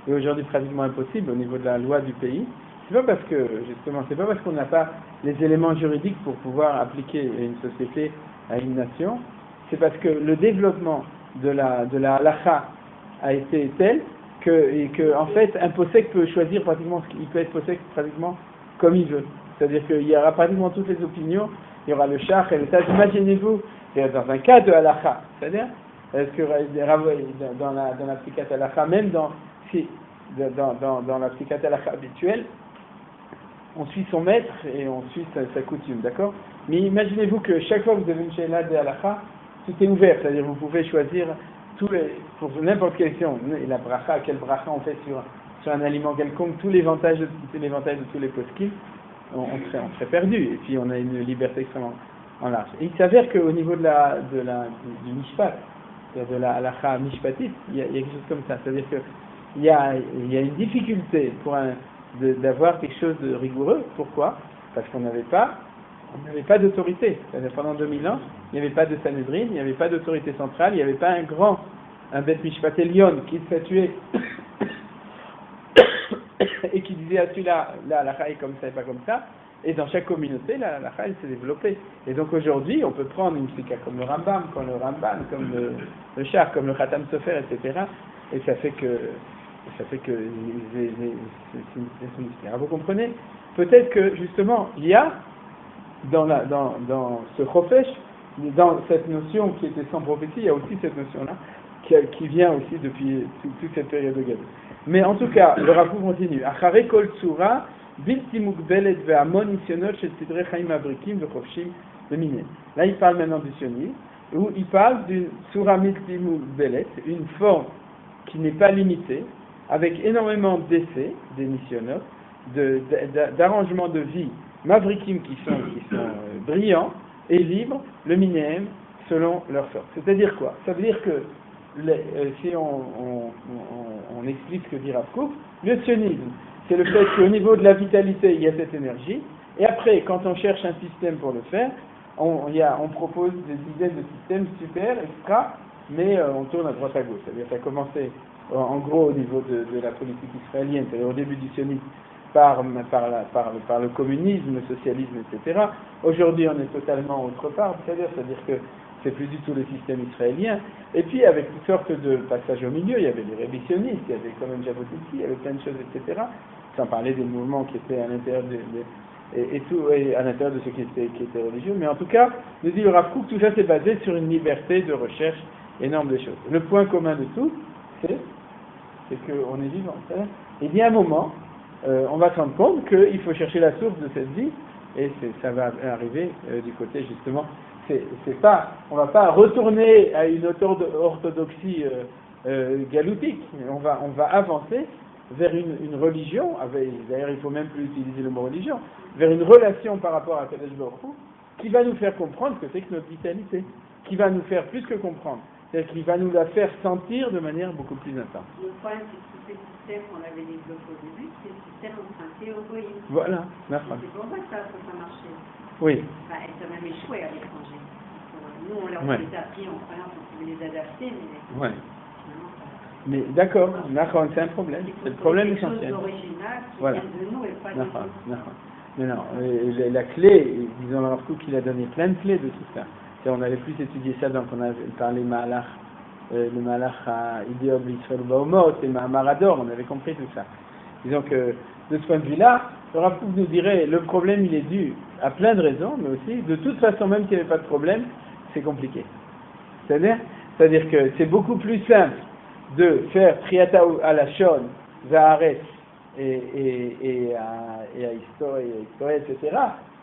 est aujourd'hui pratiquement impossible au niveau de la loi du pays, c'est pas parce que justement, c'est pas parce qu'on n'a pas les éléments juridiques pour pouvoir appliquer une société à une nation, c'est parce que le développement de la halakha a été tel que en fait un possèque peut choisir pratiquement il peut être possèque pratiquement comme il veut. C'est-à-dire qu'il y aura pratiquement toutes les opinions, il y aura le char et le tas. Imaginez-vous, dans un cas de halakha, c'est-à-dire, est-ce que dans la psychiatre halakha, même dans la psychiatre halakha habituelle, on suit son maître et on suit sa coutume, d'accord? Mais imaginez-vous que chaque fois que vous avez une shaila de halakha, tout est ouvert, c'est-à-dire vous pouvez choisir pour n'importe quelle question, la bracha, quel bracha on fait sur un aliment quelconque, tous les avantages de tous les poskim, on serait perdu, et puis on a une liberté extrêmement en large. Et il s'avère qu'au niveau du mishpat, de la halakha mishpatit, il y a quelque chose comme ça, c'est-à-dire qu'il y a une difficulté d'avoir quelque chose de rigoureux. Pourquoi? Parce qu'on n'avait pas d'autorité. Pendant 2000 ans, il n'y avait pas de Sanhedrin, il n'y avait pas d'autorité centrale, il n'y avait pas un Bet Mishpat Elyon qui statuait et qui disait à celui-là, la halakha est comme ça et pas comme ça. Et dans chaque communauté, la halakha elle s'est développée. Et donc aujourd'hui, on peut prendre une psika comme le Rambam, comme le Shar, comme le Khatam Sofer, etc. Et ça fait que c'est une situation. Alors vous comprenez? Peut-être que justement, il y a dans ce chofesh, dans cette notion qui était sans prophétie, il y a aussi cette notion-là qui vient aussi depuis toute cette période de Gadol. Mais en tout cas, le Rav continue. Achare kol tsura bilti mugbelet ve'amon nisyonot shel sidrei chaim mavrikim vechofshim v'minen. Là, il parle maintenant du sionisme, où il parle d'une tsura bilti mugbelet, une forme qui n'est pas limitée, avec énormément d'essais, des nisyonotes, d'arrangements de vie mavrikim qui sont brillants et libres, le minéem, selon leur sorte. C'est-à-dire quoi? Ça veut dire que si on explique ce que dit Rav Kook, le sionisme, c'est le fait qu'au niveau de la vitalité, il y a cette énergie, et après, quand on cherche un système pour le faire, on propose des idées de système super, extra, mais on tourne à droite à gauche. C'est-à-dire que ça a commencé en gros au niveau de la politique israélienne, c'est-à-dire au début du sionisme, par le communisme, le socialisme, etc. Aujourd'hui, on est totalement autre part, c'est-à-dire que c'est plus du tout le système israélien. Et puis, avec toutes sortes de passages au milieu, il y avait les révisionnistes, il y avait quand même Jabotinsky, il y avait plein de choses, etc. Sans parler des mouvements qui étaient à l'intérieur et à l'intérieur de ceux qui étaient religieux. Mais en tout cas, nous dit le Rav Kook, tout ça c'est basé sur une liberté de recherche énorme de choses. Le point commun de tout, c'est qu'on est vivant. Et bien à un moment, on va se rendre compte qu'il faut chercher la source de cette vie, et ça va arriver du côté justement. On va pas retourner à une orthodoxie galoutique. On va avancer vers une religion. D'ailleurs, il faut même plus utiliser le mot religion. Vers une relation par rapport à Kadosh Baruch Hu, qui va nous faire comprendre que c'est que notre vitalité, qui va nous faire plus que comprendre, c'est-à-dire qu'il va nous la faire sentir de manière beaucoup plus intense. Le problème, c'est que tous ces systèmes qu'on avait développés au début, c'est des systèmes empruntés au goïm. Voilà, c'est pour ça que ça a marché. Oui. Enfin, ça a même échoué à l'étranger. Nous, on leur les a appris en croyant qu'on pouvait les adapter, mais... Ouais. Mais d'accord, c'est un problème. C'est le problème essentiel. Voilà. De nous et pas mais non, la clé, disons Rav Kook qu'il a donné plein de clés de tout ça. On avait plus étudié ça, donc on avait parlé le Malach à Idéot Israël Baomot et Maharador, on avait compris tout ça. Disons que de ce point de vue-là, le Rav Kook nous dirait le problème il est dû à plein de raisons, mais aussi de toute façon, même s'il n'y avait pas de problème, c'est compliqué. C'est-à-dire que c'est beaucoup plus simple de faire Triata à la Shon, Zaharet et à Histoire, etc.,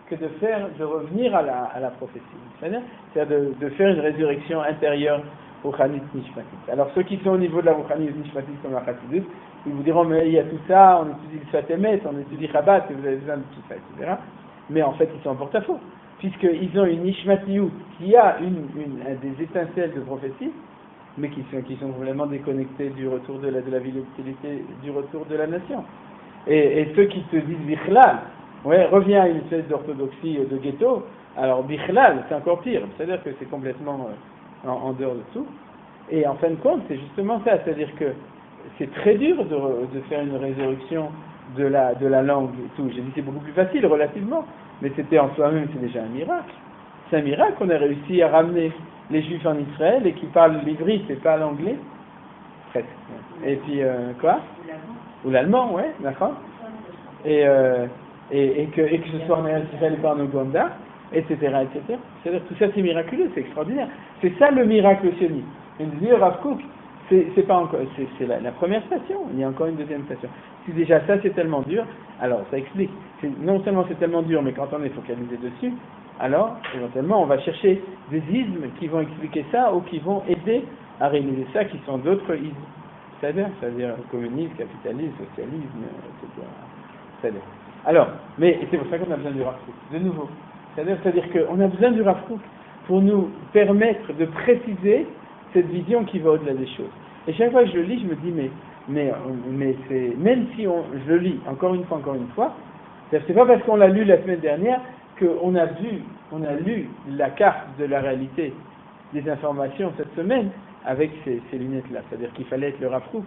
que de revenir à la prophétie. C'est-à-dire de faire une résurrection intérieure Rouchanit Nishmatit. Alors ceux qui sont au niveau de la Rouchanit Nishmatit comme la Chassidut, ils vous diront mais il y a tout ça, on étudie le Sfat Emet, on étudie Chabad, et vous avez besoin de tout ça, etc. Mais en fait ils sont en porte-à-faux, puisqu'ils ont une Nishmatiyut qui a des étincelles de prophétie, mais qui sont vraiment déconnectés du retour de la volatilité, du retour de la nation. Et ceux qui te disent Bichlal, ouais, revient à une espèce d'orthodoxie de ghetto, alors Bichlal, c'est encore pire, c'est-à-dire que c'est complètement en dehors de tout. Et en fin de compte, c'est justement ça, c'est-à-dire que c'est très dur de faire une résurrection de la langue et tout. J'ai dit c'est beaucoup plus facile relativement, mais c'était en soi-même, c'est déjà un miracle. C'est un miracle qu'on a réussi à ramener les Juifs en Israël et qui parlent l'ivrit et pas l'anglais, presque. Et puis quoi? Ou l'allemand, ouais, d'accord. Et que ce soit en Israël et pas en Ouganda, etc., etc. C'est-à-dire tout ça c'est miraculeux, c'est extraordinaire. C'est ça le miracle sioniste. Il dit Rav Kook, c'est pas encore, c'est la première station. Il y a encore une deuxième station. Si déjà ça c'est tellement dur, alors ça explique. Non seulement c'est tellement dur, mais quand on est focalisé dessus, alors éventuellement on va chercher des ismes qui vont expliquer ça ou qui vont aider à réaliser ça, qui sont d'autres ismes. C'est-à-dire communisme, capitalisme, socialisme, etc. C'est-à-dire. Alors, mais c'est pour ça qu'on a besoin du Rav Kook, de nouveau. C'est-à-dire qu'on a besoin du Rav Kook pour nous permettre de préciser cette vision qui va au-delà des choses. Et chaque fois que je le lis, je me dis, mais c'est, même si je le lis encore une fois, c'est pas parce qu'on l'a lu la semaine dernière qu'on a lu la carte de la réalité des informations cette semaine avec ces lunettes-là. C'est-à-dire qu'il fallait être le Rav Kook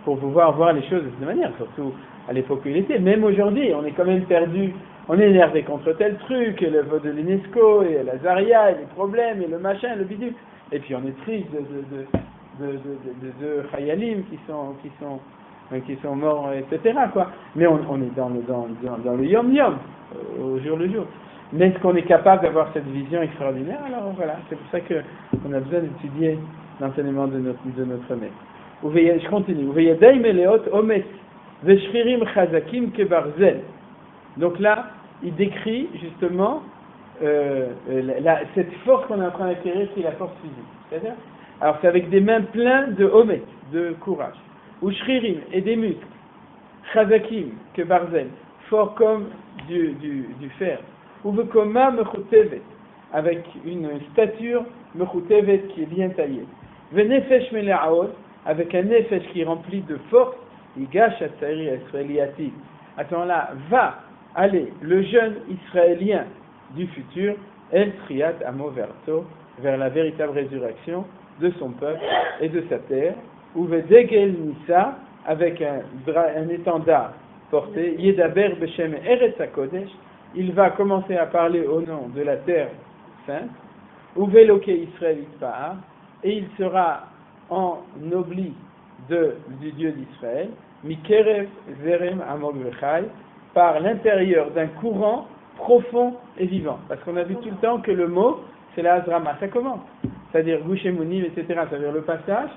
pour pouvoir voir les choses de cette manière, surtout à l'époque où il était. Même aujourd'hui, on est quand même perdu, on est énervé contre tel truc, et le vote de l'UNESCO, et la Zaria, et les problèmes, et le machin, le bidule. Et puis on est triste de Chayalim qui sont morts, etc. quoi. Mais on est dans le yom-yom, au jour le jour. Mais est-ce qu'on est capable d'avoir cette vision extraordinaire? Alors voilà, c'est pour ça qu'on a besoin d'étudier l'enseignement de notre maître. Je continue. Donc là, il décrit justement cette force qu'on est en train d'acquérir, c'est la force physique. C'est-à-dire, alors c'est avec des mains pleines de omet, de courage, ou shririm, et des muscles, chazakim, que barzel, fort comme du fer, ou vekoma mechutevet, avec une stature mechutevet qui est bien taillée, venefesh mele'aot, avec un nefesh qui est rempli de force, yigash atzari israeliati. À ce moment-là, va aller le jeune israélien du futur, El Triat Amo Verto, vers la véritable résurrection de son peuple et de sa terre, ou Vedegel Nissa, avec un étendard porté, Yedaber Beshem Eretz HaKodesh, il va commencer à parler au nom de la terre sainte, ou Veloke Israël Itpa'ar, et il sera ennobli du Dieu d'Israël, Mikerev Zerem Amog Vechai, par l'intérieur d'un courant profond et vivant. Parce qu'on a vu tout le temps que le mot, c'est la Hazrama. Ça commence. C'est-à-dire Gouchemonim, etc. C'est-à-dire le passage,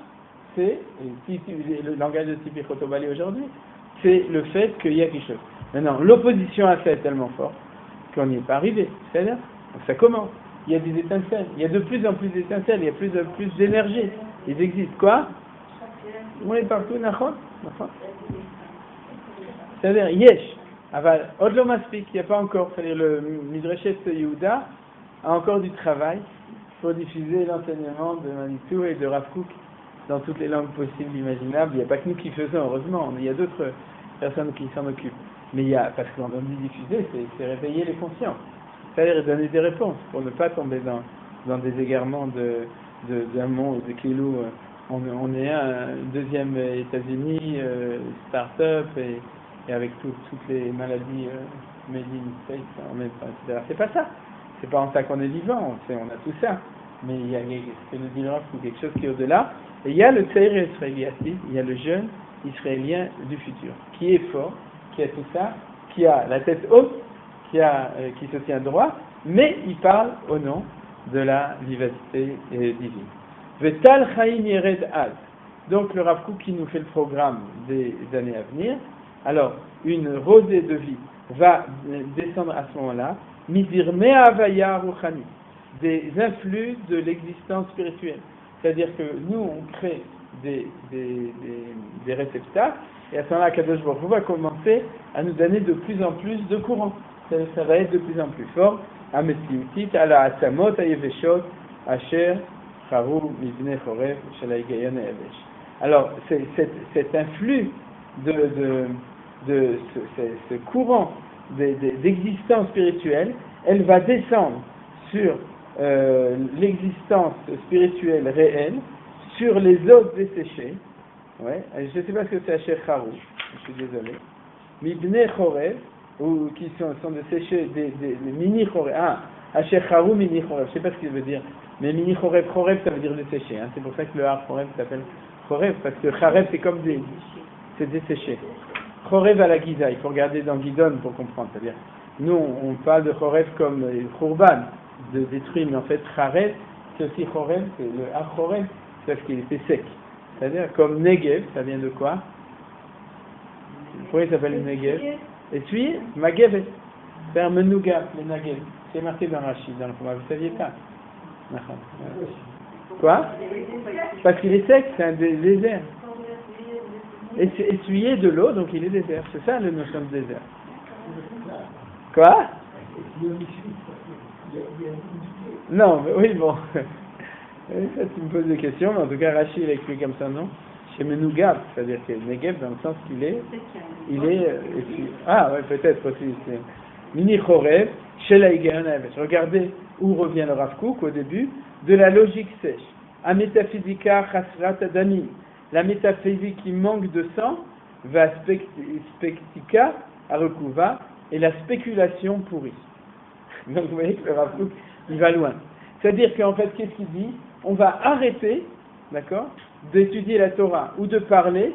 c'est, le langage de Tipi Khotobali aujourd'hui, c'est le fait qu'il y a quelque chose. Maintenant, l'opposition à ça est tellement forte qu'on n'y est pas arrivé. C'est-à-dire, ça commence. Il y a des étincelles. Il y a de plus en plus d'étincelles. Il y a plus en plus d'énergie. Ils existent. Quoi? Oui, partout. C'est-à-dire, Yesh. Odlo Maspik, il n'y a pas encore, c'est-à-dire le Midrashet Yehuda a encore du travail pour diffuser l'enseignement de Manitou et de Rav Kook dans toutes les langues possibles et imaginables. Il n'y a pas que nous qui faisons, heureusement, il y a d'autres personnes qui s'en occupent. Mais il y a, parce qu'on dit diffuser, c'est réveiller les consciences, c'est-à-dire donner des réponses pour ne pas tomber dans des égarements d'un monde de Kilou. On est un deuxième États-Unis, start-up et avec toutes les maladies made in States en même temps, etc. C'est pas ça. C'est pas en ça qu'on est vivant. On a tout ça. Mais il y a ce que nous dit le Rav, quelque chose qui est au-delà. Et il y a le Tseir Israéliati, il y a le jeune Israélien du futur, qui est fort, qui a tout ça, qui a la tête haute, qui se tient droit, mais il parle au nom de la vivacité divine. Vetal Chaim Yered Al. Donc le Rav Kook qui nous fait le programme des années à venir. Alors, une rosée de vie va descendre à ce moment-là, Mizir Me'avaya Rouchani, des influx de l'existence spirituelle. C'est-à-dire que nous, on crée des réceptacles, et à ce moment-là, Kadosh Baruch Hu va commencer à nous donner de plus en plus de courant. Ça va être de plus en plus fort. Ametiutit, ala asamot, ayeveshot, asher, charou, mivne, chorev, shalaïgayon et avesh. Alors, cet influx de ce courant d'existence spirituelle, elle va descendre sur l'existence spirituelle réelle, sur les os desséchés. Ouais, je ne sais pas ce que c'est Asher Charou, je suis désolé. Mibne Chorev, ou qui sont desséchés, des mini Chorev. Ah, Asher Charou, mini Chorev, je ne sais pas ce qu'il veut dire. Mais mini Chorev, Chorev ça veut dire desséché. Hein. C'est pour ça que le Har Chorev s'appelle Chorev, parce que Charev c'est comme c'est desséché. Chorev à la Giza, il faut regarder dans Gidon pour comprendre. C'est-à-dire, nous on parle de Chorev comme Khurban, de détruire, mais en fait Charev, c'est aussi Chorev, c'est le Har Chorev, parce qu'il était sec. C'est-à-dire, comme Negev, ça vient de quoi? Pourquoi il s'appelle Negev? Essuyer, Magev, faire Menouga, le Negev. C'est marqué dans Rachid, dans le Khumah, vous ne saviez pas? Quoi? Parce qu'il est sec, c'est un désert. Essuyer de l'eau, donc il est désert. C'est ça le notion de désert. Quoi? Non, mais oui, bon. Ça, tu me poses des questions, mais en tout cas, Rachid il a écrit comme ça, non? Chez Menougav, c'est-à-dire que Negev, dans le sens qu'il est. Ah, ouais, peut-être aussi. Mini Chorev, chez la Regardez où revient le Rav Kook au début, de la logique sèche. A métaphysika chasrat adami. La métaphysique qui manque de sang, va spectica arekuva, et la spéculation pourrie. Donc vous voyez que le Rav Kook, il va loin. C'est-à-dire qu'en fait, qu'est-ce qu'il dit? On va arrêter, d'accord, d'étudier la Torah ou de parler,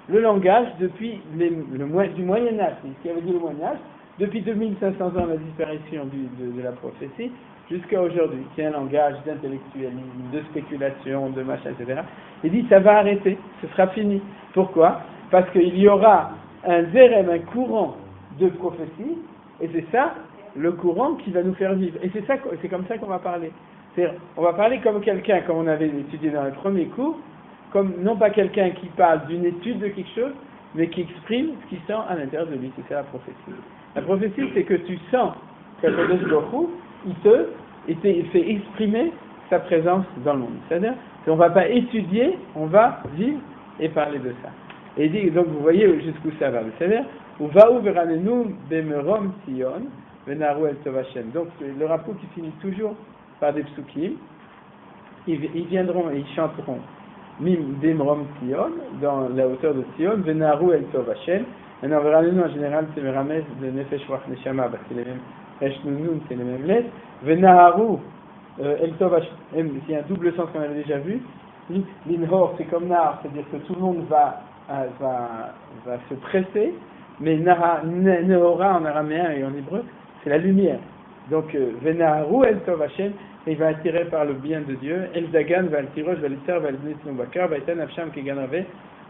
le langage depuis du Moyen-Âge. Ce qui avait dit le Moyen-Âge, depuis 2500 ans, la disparition de la prophétie, jusqu'à aujourd'hui, qui est un langage d'intellectualisme, de spéculation, de machin, etc. Il dit, ça va arrêter, ce sera fini. Pourquoi? Parce qu'il y aura un zérem, un courant de prophétie, et c'est ça, le courant qui va nous faire vivre. Et c'est comme ça qu'on va parler. C'est-à-dire, on va parler comme quelqu'un, comme on avait étudié dans le premier cours, comme non pas quelqu'un qui parle d'une étude de quelque chose, mais qui exprime ce qu'il sent à l'intérieur de lui. C'est ça la prophétie. La prophétie, c'est que tu sens qu'Akadosh Baruch Hu, il fait exprimer sa présence dans le monde. C'est-à-dire, on ne va pas étudier, on va vivre et parler de ça. Et il dit, donc vous voyez jusqu'où ça va. C'est-à-dire, Uvahu veranenu bemerom Sion, venaru el tov Hashem. Donc le rapport qui finit toujours par des psukim, ils viendront et ils chanteront Mim Bimrom Sion, dans la hauteur de Sion, Venaru El Tov Hashem. Maintenant, veranenu en général, c'est le ramez de Nefesh Ruach Neshama, parce que c'est les mêmes, Eshnunun, c'est les mêmes lettres. Venaru El Tov Hashem, c'est un double sens qu'on avait déjà vu. Linhor, c'est comme Nahar, c'est-à-dire que tout le monde va se presser, mais Nehora en araméen et en hébreu, c'est la lumière. Donc, Venaru El Tov Hashem, il va attirer par le bien de Dieu. El Dagan va attirer, va l'Isser, va l'Isser, va Etan Afsham Keganave,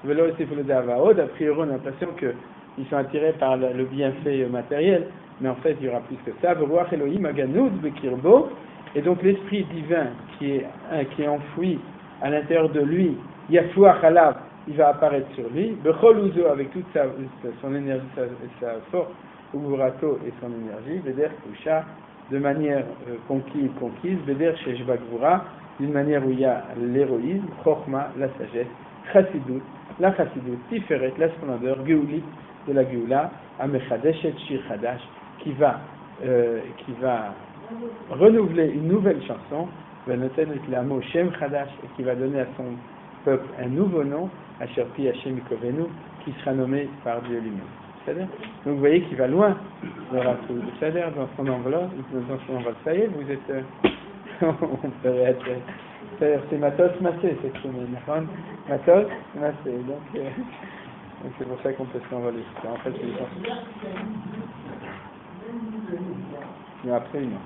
Velo Esifule Davaod. A priori, on a l'impression qu'ils sont attirés par le bienfait matériel, mais en fait, il y aura plus que ça. Beruach Elohim Aganud Bekirbo. Et donc, l'esprit divin qui est enfoui à l'intérieur de lui, Yafuach Alav, il va apparaître sur lui. Bechol Uzo, avec toute son énergie, sa force, Uburato et son énergie. Veder Kusha, de manière conquise, Beder Sheshba Gvura, d'une manière où il y a l'héroïsme, Chochma, la sagesse, Chassidut, la Chassidut, Tiferet, la splendeur, Geulit, de la Geoula, Amechadeshet Shir Chadash, qui va renouveler une nouvelle chanson, Venoten et Lamo Shem Chadash, et qui va donner à son peuple un nouveau nom, Asher Pi Hashem Ikovenu, qui sera nommé par Dieu lui-même. C'est-à-dire, donc vous voyez qu'il va loin, le Ratou. C'est-à-dire, dans son enveloppe, ça y est, vous êtes, on pourrait être, c'est Matos Massé, cette semaine, Matos Massé, donc c'est pour ça qu'on peut s'envoler. En fait, c'est les mais après, non.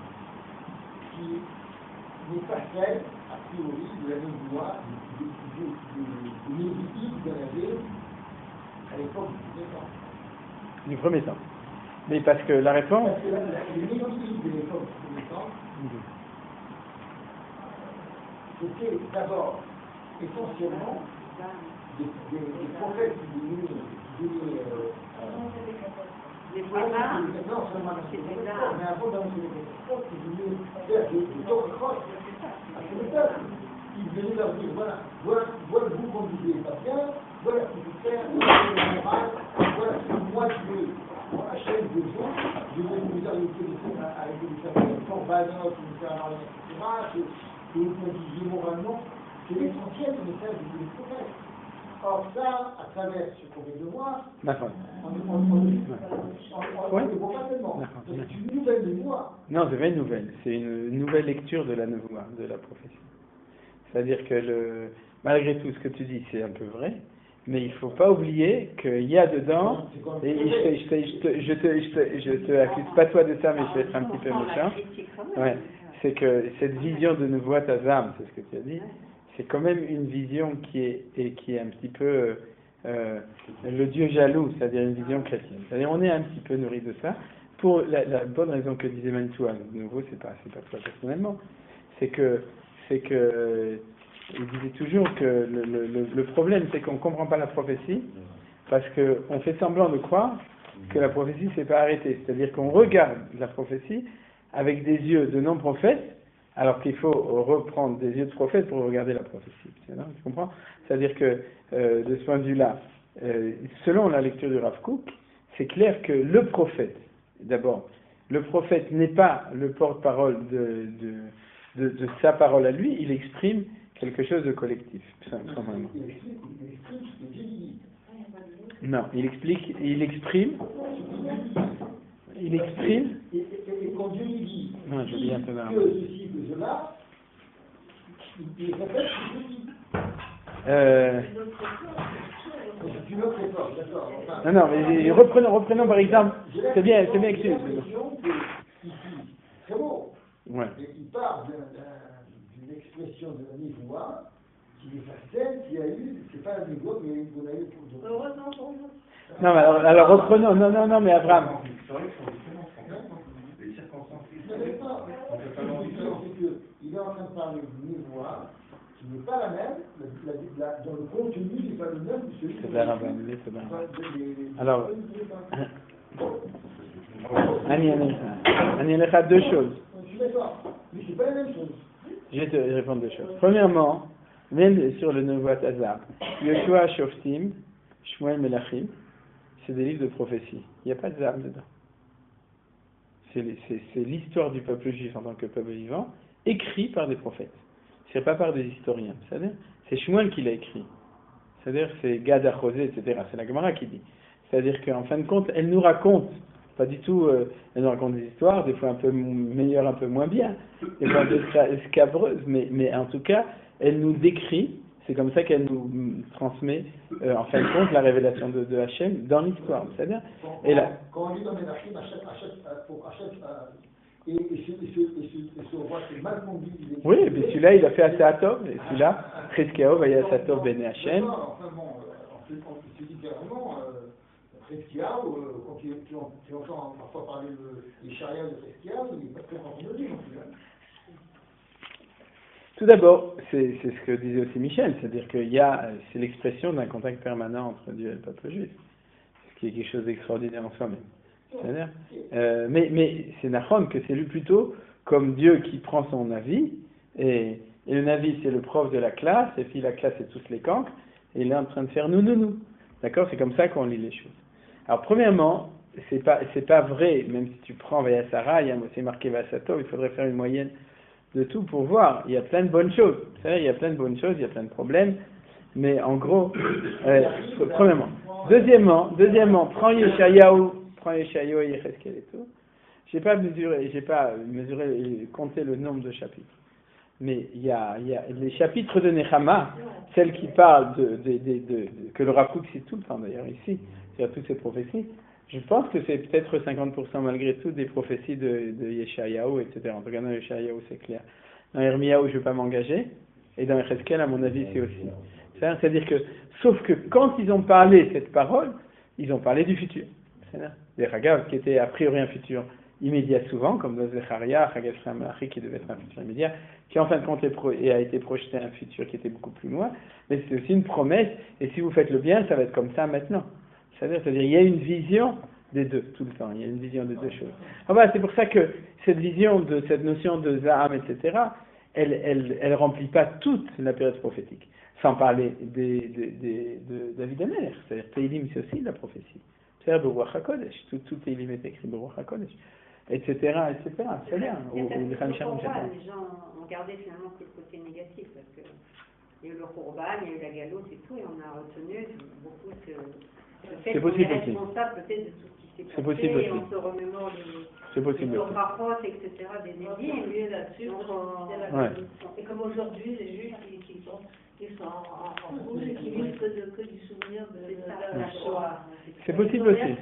Les passerelles, a priori, vous avez une loi de médicine que vous avez à l'époque du premier temps. Mais parce que la réponse... Parce que les médicines de l'époque du premier temps, c'était d'abord essentiellement des prophètes qui venaient Les poèmes, non seulement dans les catastrophes, mais avant dans les catastrophes, qui venaient faire des torts à ce peuple. Ils venaient leur dire, voilà, vous conduisez pas bien, voilà ce qu'il faut faire, voilà le moral, voilà ce que moi je veux. Hachem de jour, je vais vous arrêter de faire sans banane, de faire un etc., que vous conduisez moralement. C'est l'essentiel du message du prophète. Or ça, à travers ce qu'on vient de voir, on ne voit pas tellement. C'est une nouvelle mémoire. Non, c'est pas une nouvelle. C'est une nouvelle lecture de la mémoire, de la prophétie. C'est-à-dire que malgré tout ce que tu dis, c'est un peu vrai, mais il ne faut pas oublier qu'il y a dedans, et je te accuse pas toi de ça, mais je vais être un petit peu méchant. Ouais, c'est que cette vision de Nevuat Azam, c'est ce que tu as dit, c'est quand même une vision qui est un petit peu le Dieu jaloux, c'est-à-dire une vision chrétienne. C'est-à-dire on est un petit peu nourri de ça, pour la bonne raison que disait Manitou, de nouveau, c'est pas toi personnellement, c'est que il disait toujours que le problème c'est qu'on ne comprend pas la prophétie parce qu'on fait semblant de croire que la prophétie s'est pas arrêtée. C'est-à-dire qu'on regarde la prophétie avec des yeux de non-prophètes alors qu'il faut reprendre des yeux de prophète pour regarder la prophétie. Tu comprends? C'est-à-dire que de ce point de vue-là, selon la lecture du Rav Kook, c'est clair que le prophète, d'abord, le prophète n'est pas le porte-parole de sa parole à lui, il exprime quelque chose de collectif, simplement. Non, il exprime. Et quand Dieu lui dit non, je dis un peu là. que ceci, que cela, il répète ce que dit. C'est une autre époque, d'accord. Enfin, non, mais reprenons par exemple. C'est bien que ici, très beau. Ouais. Et il part d'une expression de la Névoie qui est celle qui a eu, c'est pas la Névoie, mais qu'on a eu pour d'autres. Heureusement. Non, mais alors reprenons. Non, mais Abraham. Les circonstances. La différence, c'est qu'il est en train de parler d'une Névoie qui n'est pas la même, dans le contenu n'est pas le même que celui C'est bien, c'est bien. Alors, Annie, il deux choses. Je suis d'accord, mais c'est pas la même chose. Je vais te répondre deux choses. Premièrement, même sur le Nevuat Azar, Yoshua Shoftim, Shmuel Melachim, c'est des livres de prophétie. Il n'y a pas de Zam dedans. C'est l'histoire du peuple juif en tant que peuple vivant, écrit par des prophètes. C'est pas par des historiens. C'est-à-dire, c'est Shmuel qui l'a écrit. C'est-à-dire, c'est Gad Achosé, etc. C'est la Gemara qui dit. C'est-à-dire qu'en fin de compte, elle nous raconte, pas du tout, elle nous raconte des histoires, des fois un peu meilleures, un peu moins bien, des fois un peu scabreuses, mais en tout cas, elle nous décrit, c'est comme ça qu'elle nous transmet, en fin de compte, la révélation de Hachem dans l'histoire. C'est-à-dire, et là, quand on lit dans Melachim, et ce roi c'est mal conduit. Oui, mais celui-là, il a fait assez Atov, et celui-là, Chizkiyahu, Vayas Atov Ben Hachem. Enfin bon, on se dit clairement, Chizkiyahu, quand tu entends parfois parler des chariots de Chizkiyahu, il n'est pas très entendu non plus. Tout d'abord, c'est ce que disait aussi Michel, c'est-à-dire c'est l'expression d'un contact permanent entre Dieu et le peuple juif, ce qui est quelque chose d'extraordinaire en soi-même. C'est-à-dire, mais c'est Nachon que c'est lu plutôt comme Dieu qui prend son avis, et le Navi c'est le prof de la classe, et puis la classe c'est tous les cancres, et il est en train de faire nous. D'accord? C'est comme ça qu'on lit les choses. Alors premièrement, c'est pas vrai, même si tu prends Vayasara, c'est marqué Vasato, il faudrait faire une moyenne de tout pour voir. Il y a plein de bonnes choses. C'est-à-dire, il y a plein de bonnes choses, il y a plein de problèmes, mais en gros, premièrement. Deuxièmement, prends Yeshayahu et Yecheskel et tout. J'ai pas mesuré, compté le nombre de chapitres. Mais il y a les chapitres de Nehama, celles qui parlent que le Rav Kook cite tout le temps d'ailleurs ici, c'est-à-dire toutes ces prophéties. Je pense que c'est peut-être 50% malgré tout des prophéties de Yeshayahu, etc. En tout cas, dans Yeshayahu, c'est clair. Dans Yirmiyahu, je ne vais pas m'engager. Et dans Yecheskel, à mon avis, c'est aussi. C'est-à-dire que, sauf que quand ils ont parlé cette parole, ils ont parlé du futur. C'est-à-dire des Ragav, qui était a priori un futur immédiat souvent, comme le Zecharia, Chagash Malachi, qui devait être un futur immédiat, qui en fin de compte a été projeté un futur qui était beaucoup plus loin, mais c'est aussi une promesse, et si vous faites le bien, ça va être comme ça maintenant. C'est-à-dire il y a une vision des deux, tout le temps, il y a une vision des deux choses. Ah bah, c'est pour ça que cette vision, cette notion de Zaham, etc., elle remplit pas toute la période prophétique. Sans parler de David Amer, c'est-à-dire Teilim, c'est aussi de la prophétie. C'est-à-dire Beruach HaKodesh, tout Teilim est écrit Beruach HaKodesh, etc., etc. C'est bien. Les gens ont gardé finalement que le côté négatif, parce que il y a eu le Khurban, il y a eu la galoute et tout, et on a retenu beaucoup le fait qu'on est responsable peut-être de tout ce qui s'est passé, et on se remémore les orachot, etc., des Nédim. Et mieux là-dessus, et comme aujourd'hui, les juges qui sont en rouge et qui vivent que du souvenir de la Shoah. C'est possible aussi.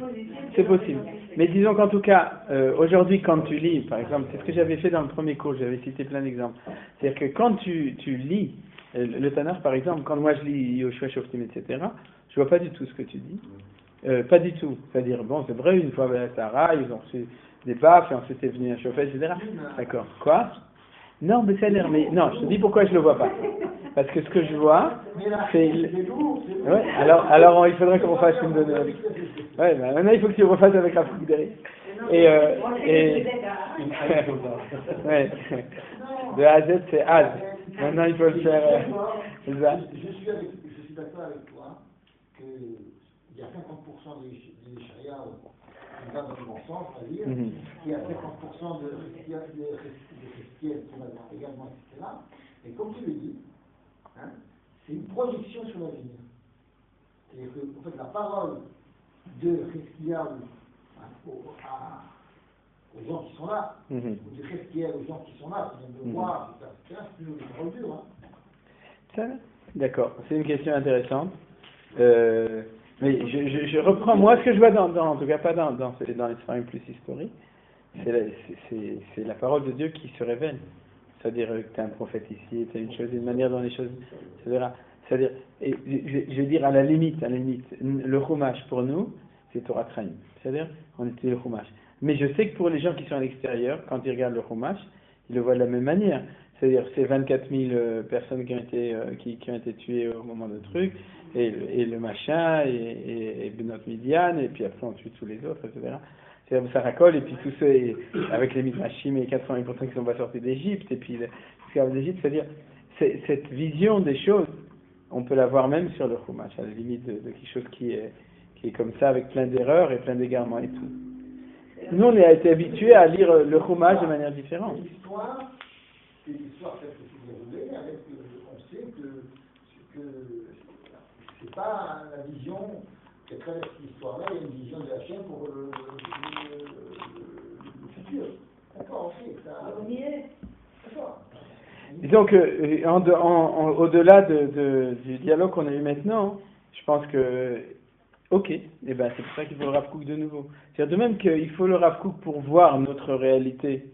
C'est possible. Mais disons qu'en tout cas, aujourd'hui, quand tu lis, par exemple, c'est ce que j'avais fait dans le premier cours, j'avais cité plein d'exemples. C'est-à-dire que quand tu lis le Tanakh, par exemple, quand moi je lis Yoshua Shoftim, etc., je vois pas du tout ce que tu dis. Pas du tout. C'est-à-dire, bon, c'est vrai, une fois à Sarah, ils ont reçu des baffes et ensuite est venu un chauffeur, etc. D'accord. Quoi? Non, mais ça a l'air, mais non, je te dis pourquoi je le vois pas. Parce que ce que je vois, c'est... Ouais, alors il faudrait qu'on fasse une donnée avec... Ouais, ben maintenant il faut que tu refasses avec la fougue derrière. Ouais. De A à Z, c'est Az. Maintenant il faut le faire... Je suis d'accord avec toi qu'il y a 50% des charias qui va dans le bon sens, c'est-à-dire qu'il y a 50% de chrétiennes qui vont également, etc. Et comme tu le dis, hein, c'est une projection sur l'avenir. C'est-à-dire que en fait, la parole de Cheskia aux gens qui sont là, ou de Cheskia aux gens qui sont là, qui viennent de voir, etc., c'est toujours des paroles dures. Ça, d'accord, c'est une question intéressante. Mais je reprends, moi, ce que je vois en tout cas pas dans les sphères plus historiques, c'est la parole de Dieu qui se révèle. C'est-à-dire que tu es un prophète ici, tu as une chose, une manière dont les choses, etc. C'est-à-dire, je veux dire à la limite, le chumash pour nous, c'est Torah Traim. C'est-à-dire, on utilise le chumash. Mais je sais que pour les gens qui sont à l'extérieur, quand ils regardent le chumash, ils le voient de la même manière. C'est-à-dire, c'est 24 000 personnes qui ont été tuées au moment de truc, et le machin, et Benot Midian, et puis après on tue tous les autres, etc. C'est ça racole, et puis tout ça, avec les Midrashim et 80% qui ne sont pas sortis d'Égypte, et puis l'esclavage d'Égypte, c'est-à-dire, cette vision des choses, on peut la voir même sur le Chumash, à la limite de quelque chose qui est comme ça, avec plein d'erreurs et plein d'égarements et tout. Nous, on a été habitués à lire le Chumash de manière différente. C'est l'histoire telle que c'est déroulée, avec on sait que c'est pas la vision qui traverse cette histoire-là, il y a une vision de la chaîne pour le futur. D'accord, on sait ça. On y est. D'accord. Disons que au-delà du dialogue qu'on a eu maintenant, je pense que ok, et ben c'est pour ça qu'il faut le Rav Kook de nouveau. C'est-à-dire de même qu'il faut le Rav Kook pour voir notre réalité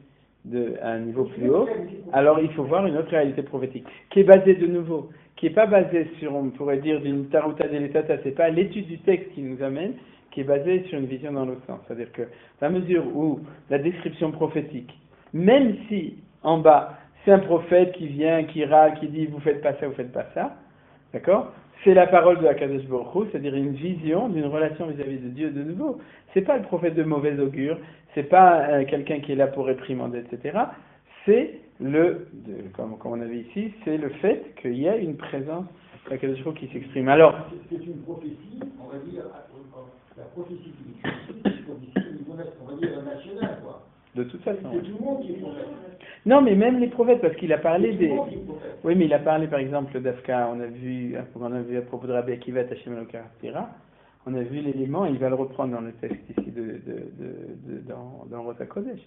à un niveau plus haut, alors il faut voir une autre réalité prophétique, qui est basée de nouveau, qui n'est pas basée sur, on pourrait dire, d'une taruta deletata, c'est pas l'étude du texte qui nous amène, qui est basée sur une vision dans l'autre sens. C'est-à-dire que, dans la mesure où la description prophétique, même si en bas, c'est un prophète qui vient, qui râle, qui dit vous faites pas ça, d'accord? C'est la parole de Akadosh Baruch Hu, c'est-à-dire une vision d'une relation vis-à-vis de Dieu de nouveau. C'est pas le prophète de mauvais augure, c'est pas quelqu'un qui est là pour réprimander, etc. C'est comme on avait ici, c'est le fait qu'il y a une présence d'Akadosh Baruch Hu qui s'exprime. Alors, c'est une prophétie, on va dire, la prophétie qui est une prophétie au niveau, on va dire, national, quoi. De toute façon. C'est tout le monde qui est prophète. Non, mais même les prophètes, parce qu'il a parlé des... Oui, mais il a parlé par exemple d'Afka, on a vu à propos de Rabbi Akiva, Tachem Elokar, on a vu l'élément, et il va le reprendre dans le texte ici dans Rota Kodesh,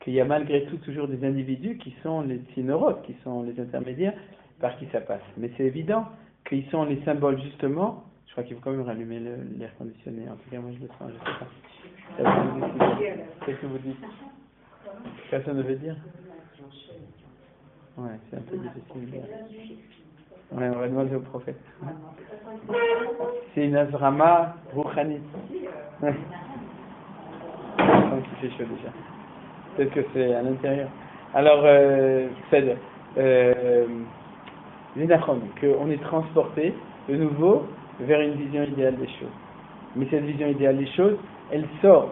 qu'il y a malgré tout toujours des individus qui sont les tsinorotes, qui sont les intermédiaires par qui ça passe. Mais c'est évident qu'ils sont les symboles justement, je crois qu'il faut quand même rallumer l'air conditionné, en tout cas moi je le sens, je sais pas. Qu'est-ce que vous dites? Personne ne veut dire? Ouais, c'est un peu difficile. Ouais, on va demander au prophète. C'est une azrama rouchanite. Ouais. Il fait chaud déjà. Peut-être que c'est à l'intérieur. Alors, c'est qu'on est transporté de nouveau vers une vision idéale des choses. Mais cette vision idéale des choses, elle sort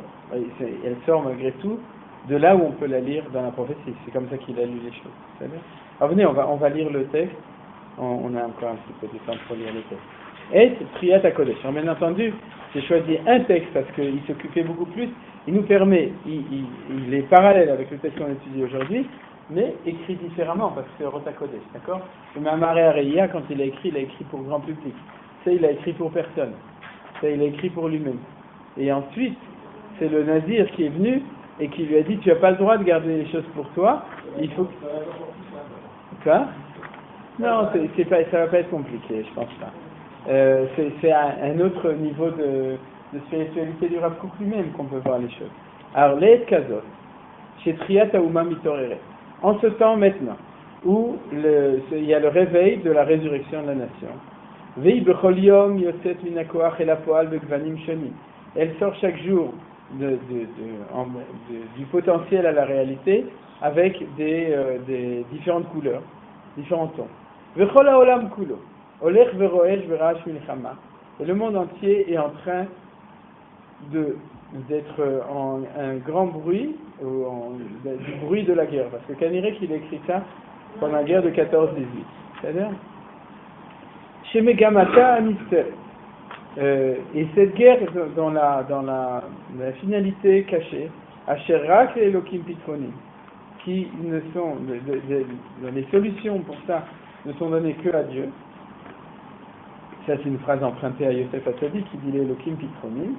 malgré tout de là où on peut la lire dans la prophétie. C'est comme ça qu'il a lu les choses. Alors venez, on va lire le texte. On a encore un petit peu de temps pour lire le texte. Et Triat HaKodesh. Alors bien entendu, j'ai choisi un texte parce qu'il s'occupait beaucoup plus. Il nous permet, il est parallèle avec le texte qu'on étudie aujourd'hui, mais écrit différemment parce que c'est Rota Kodesh, d'accord? Le Mahamare Areia, quand il a écrit pour grand public. Ça, il a écrit pour personne. Ça, il a écrit pour lui-même. Et ensuite, c'est le Nazir qui est venu et qui lui a dit, tu n'as pas le droit de garder les choses pour toi, il faut... Quoi? Non, ça va pas être compliqué, je pense pas. C'est un autre niveau de spiritualité du Rav Kook lui-même qu'on peut voir les choses. Alors, les Kazot, chez Triat Haouma Mitoreret, en ce temps maintenant, où il y a le réveil de la résurrection de la nation, Vei Bechol Yom Yotzet Minakoach El Hapoal Begvanim Shonim, elle sort chaque jour du potentiel à la réalité avec des différentes couleurs, différents tons. Vechol Haolam Kulo, Olech Veroesh Verash Milchama, et le monde entier est en train d'être en un grand bruit, du bruit de la guerre, parce que Kanirek il a écrit ça pendant la guerre de 14-18. C'est-à-dire chez Megamata Anister. Et cette guerre dans la finalité cachée, Asherak et Elohim Pitronim, qui ne sont les solutions pour ça ne sont données que à Dieu. Ça c'est une phrase empruntée à Yosef Hatzadi qui dit les Elohim Pitronim.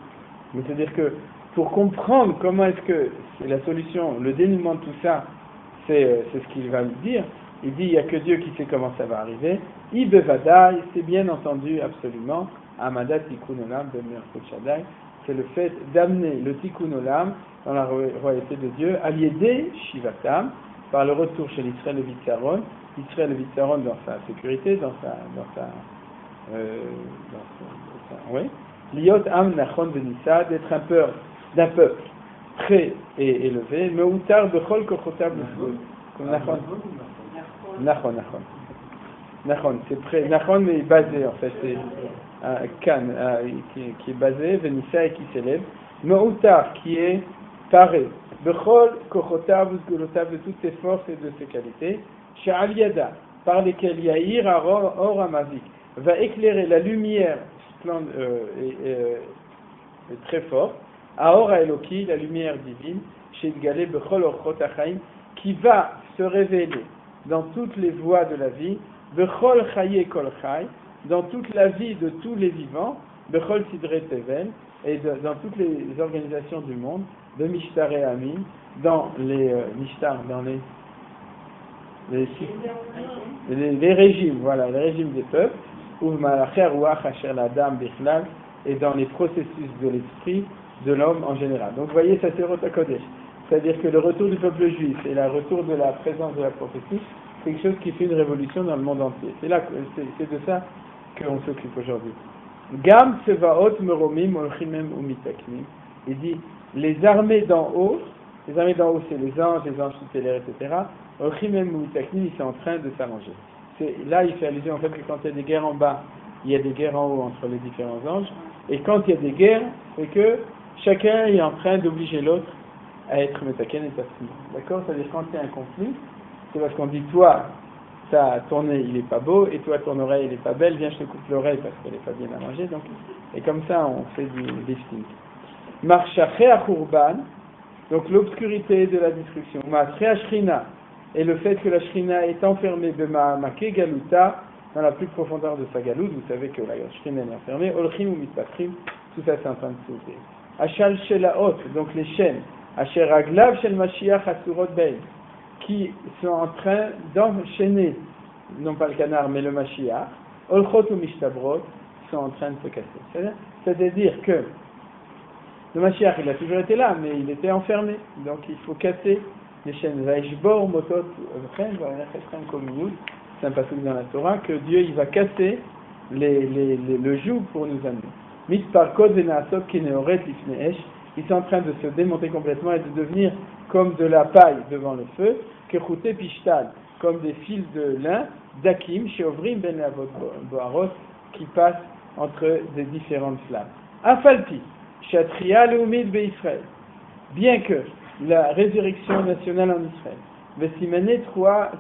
Mais c'est-à-dire que pour comprendre comment est-ce que c'est la solution, le dénouement de tout ça, c'est ce qu'il va nous dire. Il dit il n'y a que Dieu qui sait comment ça va arriver. Ibevadai, c'est bien entendu absolument Amadat Tikkun Olam de Merkut Shaddai, c'est le fait d'amener le Tikkun Olam dans la royauté de Dieu, allié Shivatam, par le retour chez l'Israël le Vitzaron, Israël le Vitzaron dans sa sécurité, dans sa oui. Liot Am Nachon Benissa, d'être d'un peuple très élevé, mais Outar Bechol Kochotav Nefud, comme Nachon. Nachon, c'est près. Nachon est basé en fait, c'est Kan qui est basé, Venissa et qui s'élève. Meutar qui est paré. Bechol Kochotav Usgolotav, de toutes ses forces et de ses qualités. Sha'al Yada, par lesquels Yair Or Amazik va éclairer la lumière très forte. Aor Eloki, la lumière divine. Chez Galé Bechol Orchot Achaim, qui va se révéler dans toutes les voies de la vie, Bechol Chaye Kol Chay, dans toute la vie de tous les vivants, Bechol Sidre Tevel, et dans toutes les organisations du monde, de Mishtare Amin, dans les Mishtar, dans les régimes, voilà, les régimes des peuples, ou Malacher Ruach Asher Ladam Bichlal, et dans les processus de l'esprit de l'homme en général. Donc vous voyez, ça c'est Rota Kodesh. C'est-à-dire que le retour du peuple juif et le retour de la présence de la prophétie, c'est quelque chose qui fait une révolution dans le monde entier. C'est de ça qu'on s'occupe aujourd'hui. Gam Tsevaot Meromim Olchimem Umitaknim. Il dit, les armées d'en haut c'est les anges tutélaires, etc. Olchimem Umitaknim, ils sont en train de s'arranger. Là, il fait allusion en fait que quand il y a des guerres en bas, il y a des guerres en haut entre les différents anges. Et quand il y a des guerres, c'est que chacun est en train d'obliger l'autre à être metaken et tassim. D'accord? C'est-à-dire quand il y a un conflit, c'est parce qu'on dit toi, ton nez il est pas beau, et toi ton oreille elle est pas belle, viens je te coupe l'oreille parce qu'elle est pas bien arrangée. Donc, et comme ça on fait du lifting. Marchaché Achourban, donc l'obscurité de la destruction. Ma'atré Ashrina, et le fait que la Shrina est enfermée de Ma'amake Galuta, dans la plus profondeur de sa galoute, vous savez que la Shrina est enfermée, Olchim ou Mitpatrim, tout ça c'est en train de sauter. Achal Shelaot, donc les chaînes, Asher Aglav Shel Mashiach Asurot Bein, qui sont en train d'enchaîner, non pas le canard, mais le Mashiach, Olchot ou Mishtabrot, sont en train de se casser. C'est-à-dire que le Mashiach, il a toujours été là, mais il était enfermé, donc il faut casser les chaînes. Vaishbor Motot c'est un passage dans la Torah, que Dieu il va casser le joug pour nous amener. Mitparkot Venaasot Kineoret Lifneesh, ils sont en train de se démonter complètement et de devenir comme de la paille devant le feu, Kechute Pishtal, comme des fils de lin, Dakim, Sheovrim Ben Lavot Boarot, qui passent entre des différentes flammes. Afalpi, Shatria Leumid Be'Israël, bien que la résurrection nationale en Israël, Vesimane Troa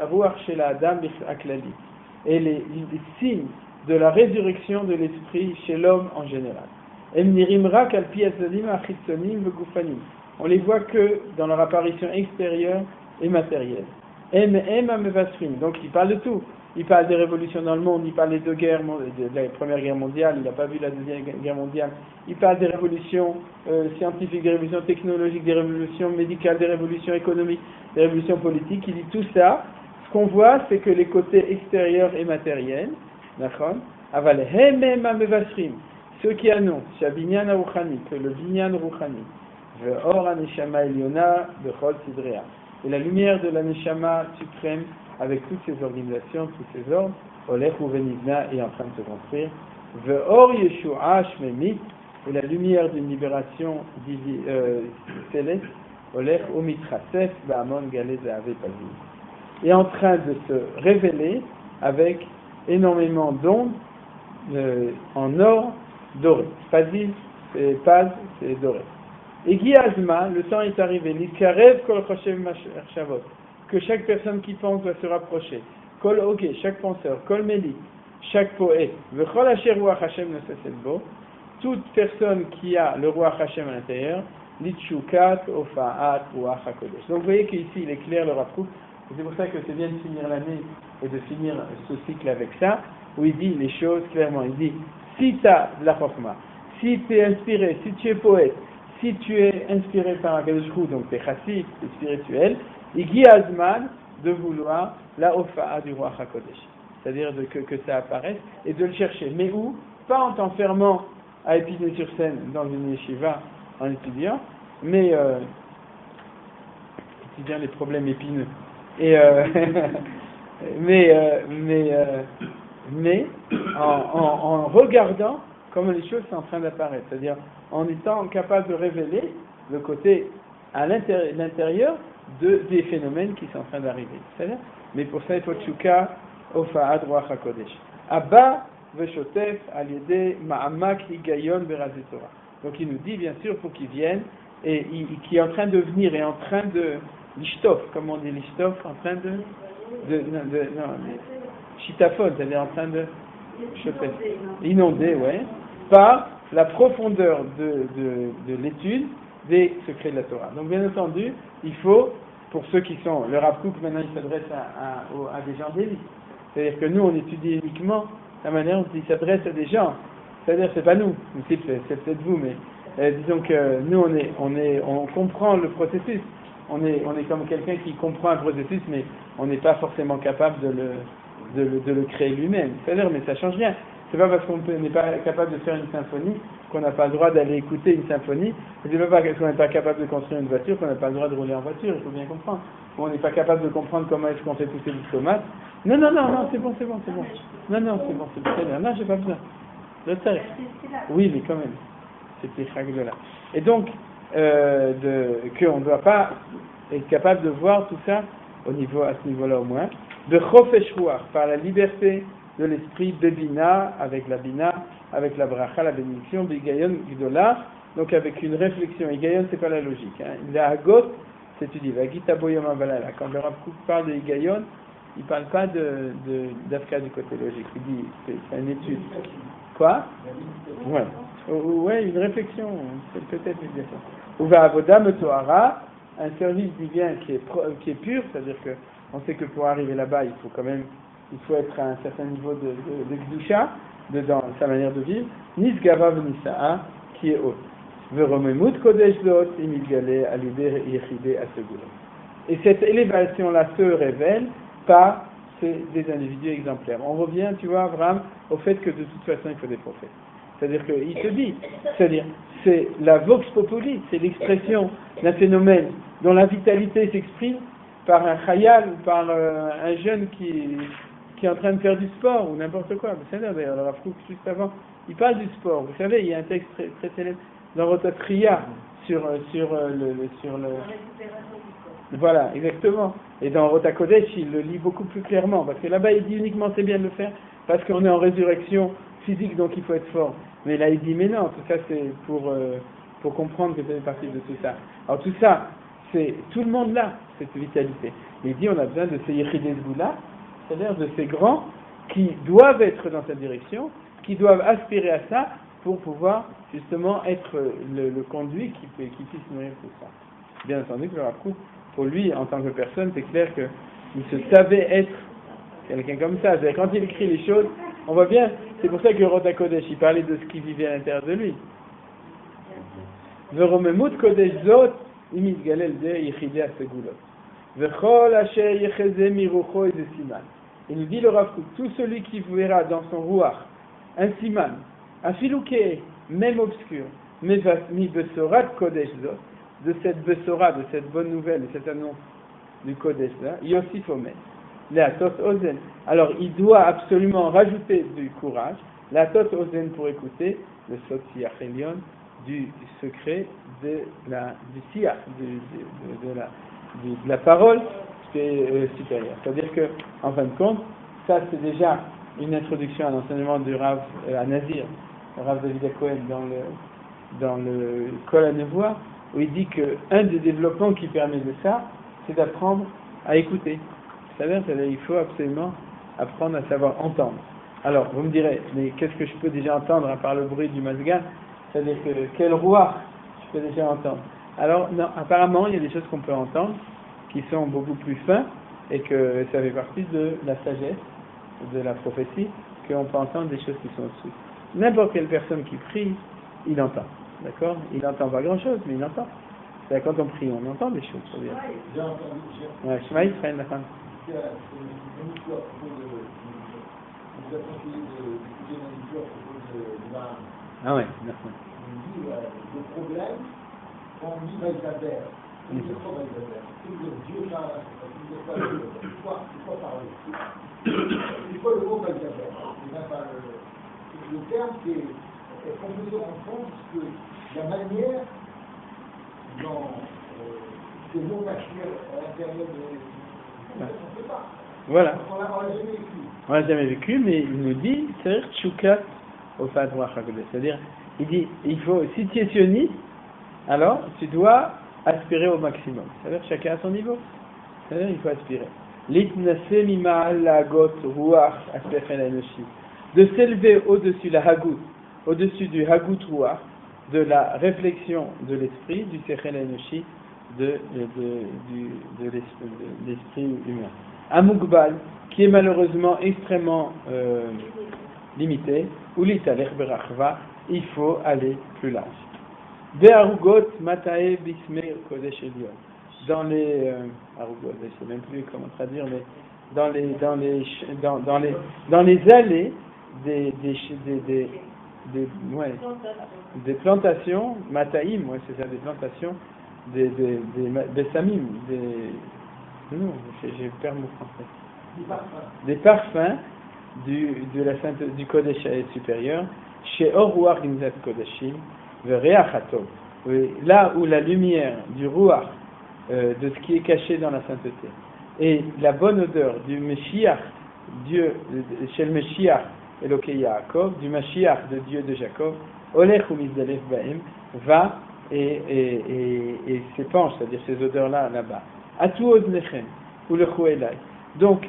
Ruach Shel Adam Aklali, et les signes de la résurrection de l'esprit chez l'homme en général. On les voit que dans leur apparition extérieure et matérielle. Donc il parle de tout. Il parle des révolutions dans le monde, il parle des deux guerres, de la Première Guerre mondiale, il n'a pas vu la Deuxième Guerre mondiale. Il parle des révolutions scientifiques, des révolutions technologiques, des révolutions médicales, des révolutions économiques, des révolutions politiques. Il dit tout ça. Ce qu'on voit, c'est que les côtés extérieurs et matériels, d'accord, ceux qui annoncent Shabinyan Rouchani, que le Binyan Rouchani, Or Aneshama Eliona, Bechol Sidrea, et la lumière de la Neshama suprême, avec toutes ces organisations, tous ces ordres, Olech Uvenivna est en train de se construire, Or Yeshua Shmemit, et la lumière d'une libération céleste, Olech Umitrasef, Ba'amon Galez Ave Pazim, est en train de se révéler avec énormément d'ondes en or doré. Pazil, c'est paz, c'est doré. Et Giazma, le temps est arrivé, Nikarev kol choshev machshavot, que chaque personne qui pense doit se rapprocher. Kol ogé, chaque penseur, kol meli, chaque poète, vechol asher ruach Hashem nosesel bo, toute personne qui a le ruach Hashem à l'intérieur, litchukat ofaat ruach hakodesh. Donc vous voyez qu'ici il est clair le rapport. C'est pour ça que c'est bien de finir l'année et de finir ce cycle avec ça, où il dit les choses clairement. Il dit, si tu as de la chokma, si tu es inspiré, si tu es poète, si tu es inspiré par un Kadosh Hu, donc tu es chassid, tu es spirituel, il y a azman de vouloir la ofa'a du roi HaKodesh. C'est-à-dire que ça apparaisse et de le chercher. Mais où? Pas en t'enfermant à Épinay-sur-Seine dans une yeshiva en étudiant, mais étudiant les problèmes épineux. Et mais en regardant comment les choses sont en train d'apparaître, c'est-à-dire en étant capable de révéler le côté à l'intérieur des phénomènes qui sont en train d'arriver. C'est-à-dire, mais pour ça il faut tchouka ofa'ad ruach hakodesh. Abba veshotef al-yedeh ma'amak higayon berazé Torah. Donc il nous dit bien sûr pour qu'il vienne et qui est en train de venir et en train de l'ishtof, comme on dit l'ishtof, en train de chitaphone, c'est-à-dire en train de choper, inonder, ouais, par la profondeur de l'étude des secrets de la Torah. Donc bien entendu, il faut, pour ceux qui sont, le Rav Kook maintenant il s'adresse à des gens d'élite. C'est-à-dire que nous on étudie uniquement la manière dont il s'adresse à des gens. C'est-à-dire c'est pas nous, c'est peut-être vous, mais disons que nous on comprend le processus. On est comme quelqu'un qui comprend un processus, mais on n'est pas forcément capable de le créer lui-même. C'est-à-dire, mais ça change rien. C'est pas parce qu'on n'est pas capable de faire une symphonie qu'on n'a pas le droit d'aller écouter une symphonie. C'est pas parce qu'on n'est pas capable de construire une voiture qu'on n'a pas le droit de rouler en voiture. Il faut bien comprendre. Ou on n'est pas capable de comprendre comment est-ce qu'on fait pousser des tomates. Non, c'est bon. Non, c'est bon, c'est très bien. Non, j'ai pas besoin. Je sais. Oui, mais quand même. C'était là. Et donc, qu'on ne doit pas être capable de voir tout ça à ce niveau-là au moins, de chofesh ruach, par la liberté de l'esprit de bina, avec la bina, avec la bracha, la bénédiction, bigayon gdola, donc avec une réflexion. Igayon, c'est pas la logique. La hagot, c'est tu dis, vagita boyom avalala. Quand le Rav Kook parle de igayon, il parle pas d'afka du côté logique. Il dit, c'est une étude. Quoi? Ouais, une réflexion, c'est peut-être une réflexion. Uva avoda metohara, un service divin qui est pur, c'est-à-dire que on sait que pour arriver là-bas, il faut être à un certain niveau de gdusha, dans sa manière de vivre. Nisgava v'nisa'a, qui est haute. V'romemut kodesh zot, imidgale alideh yechide asegula. Et cette élévation-là se révèle par des individus exemplaires. On revient, tu vois, Abraham, au fait que de toute façon, il faut des prophètes. C'est-à-dire qu'il te dit, c'est la vox populi, c'est l'expression d'un phénomène dont la vitalité s'exprime par un khayal ou par un jeune qui est en train de faire du sport ou n'importe quoi. Vous savez, d'ailleurs, le Rav Kook, juste avant, il parle du sport. Vous savez, il y a un texte très, très célèbre. dans Rotatriya, sur le voilà, exactement. Et dans Rota Kodesh, il le lit beaucoup plus clairement, parce que là-bas, il dit uniquement c'est bien de le faire, parce qu'on est en résurrection physique, donc il faut être fort. Mais là, il dit, mais non, tout ça, c'est pour comprendre que ça fait partie de tout ça. Alors tout ça, c'est tout le monde là, cette vitalité. Il dit, on a besoin de ces Yechidei Sgula, c'est-à-dire de ces grands qui doivent être dans cette direction, qui doivent aspirer à ça pour pouvoir justement être le conduit qui puisse nourrir tout ça. Bien entendu que le Rav Kook, pour lui, en tant que personne, c'est clair qu'il se savait être quelqu'un comme ça. C'est-à-dire, quand il écrit les choses, on voit bien, c'est pour ça que Rota Kodesh, il parlait de ce qui vivait à l'intérieur de lui. V'romemut Kodesh zot, imit galel de yichidei asegulot. V'chol asher yecheze mirucho et siman. Il nous dit le Rav Kook, tout celui qui verra dans son ruach un siman, un filouké, même obscur, mais mi besorat Kodesh zot, de cette besora, de cette bonne nouvelle, de cette annonce du Kodesh là, Yosif Omen, Leatot Ozen. Alors il doit absolument rajouter du courage, Leatot Ozen pour écouter le Sot Siach Elyon, du secret du Siach, de la parole supérieure. C'est-à-dire que, en fin de compte, ça c'est déjà une introduction à l'enseignement du Rav à Nazir, le Rav David Cohen dans le Kol HaNevoah, où il dit qu'un des développements qui permet de ça, c'est d'apprendre à écouter. C'est-à-dire qu'il faut absolument apprendre à savoir entendre. Alors, vous me direz, mais qu'est-ce que je peux déjà entendre à part le bruit du mazgan? C'est-à-dire que quel roi je peux déjà entendre? Alors, non, apparemment, il y a des choses qu'on peut entendre qui sont beaucoup plus fins et que ça fait partie de la sagesse, de la prophétie, qu'on peut entendre des choses qui sont au-dessus. N'importe quelle personne qui prie, il entend. D'accord? Il n'entend pas grand-chose, mais il entend. C'est-à-dire, quand on prie, on entend des choses. J'ai entendu. Ouais, Shema Yisraël, la femme. C'est une histoire à propos de. On vous a conseillé d'écouter une histoire à propos de l'âme. Ah ouais, d'accord. On dit le problème, quand on dit Vaïsaber, on dit quoi Vaïsaber? C'est que Dieu parle, c'est quoi parler? C'est quoi le mot Vaïsaber? Le terme, c'est. Est-ce qu'on peut se rendre compte que la manière dont ces mots naturels à l'intérieur de... On ne sait pas. Voilà. On l'a jamais vécu. On l'a jamais vécu, mais il nous dit, c'est Tchoukat au Fadwa Chakodesh. C'est-à-dire, il dit, il faut, si tu es sioniste, alors tu dois aspirer au maximum. C'est-à-dire, chacun à son niveau. C'est-à-dire, il faut aspirer. L'itnase mima'al lagot ruach aspechen enoshi. De s'élever au-dessus la hagout, au-dessus du Hagut Ruach, de la réflexion de l'esprit, du Sechel Enoshi, de l'esprit humain. Amugbal, qui est malheureusement extrêmement limité, ou l'Italer Berachva, il faut aller plus large. Be'arugot Matae Bisme Kodesh Elion. Dans les Arugot, je ne sais même plus comment traduire, mais dans les allées des plantations, mataïm, ouais, c'est ça, des plantations, des samim, non, j'ai perdu mon français. Des parfums du Kodesh supérieur, chez Or-Ruach Gimzat Kodeshim, Vereachatov, là où la lumière du Ruach, de ce qui est caché dans la sainteté, et la bonne odeur du Meshiach, Dieu, chez le Meshiach, Elokei Yaakov, du Mashiach de Dieu de Jacob, Olech ou Mizdalef Bahem, va et s'épanche, c'est-à-dire ces odeurs-là, là-bas. Atu Oznechem, ou le Chouelai. Donc,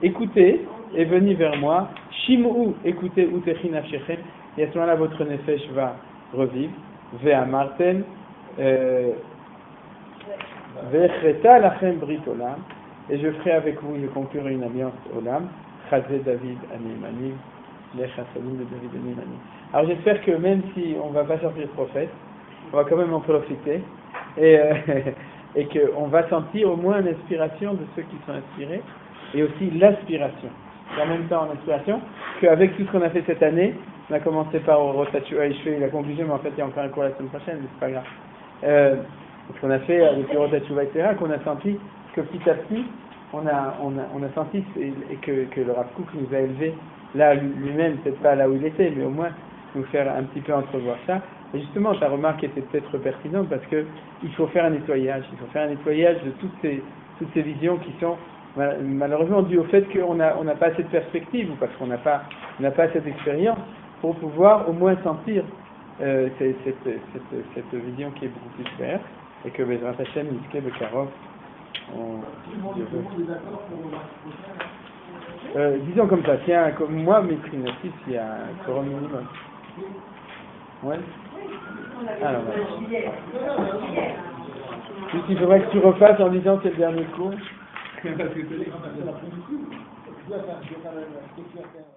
écoutez et venez vers moi. Shim'u, écoutez, Utechin Afshechem, et à ce moment-là, votre nefesh va revivre. Vea Marten, Vechreta Lachem Brit Olam, et je ferai avec vous, je conclurai une alliance Olam. David Animani, les Chassadim de David Animani. Alors j'espère que même si on ne va pas sortir prophète, on va quand même en profiter et qu'on va sentir au moins l'inspiration de ceux qui sont inspirés et aussi l'aspiration. Et en même temps l'inspiration qu'avec tout ce qu'on a fait cette année, on a commencé par Rotatua et je fais la conclusion, mais en fait il y a encore un cours la semaine prochaine, mais c'est pas grave. Ce qu'on a fait avec le Rotatua, etc., qu'on a senti que petit à petit, on a senti que le Rav Kook nous a élevés là lui-même, peut-être pas là où il était, mais au moins nous faire un petit peu entrevoir ça. Et justement, ta remarque était peut-être pertinente parce que il faut faire un nettoyage. Il faut faire un nettoyage de toutes ces visions qui sont malheureusement dues au fait qu'on n'a pas assez de perspective ou parce qu'on n'a pas assez d'expérience pour pouvoir au moins sentir cette vision qui est beaucoup plus claire et que Bezrat Hashem, Niske, Bekarov, disons comme ça, comme moi, mes prinatifs, il y a un quorum minimum. Ouais. Alors, juste, il faudrait que tu refasses en disant que c'est le dernier cours.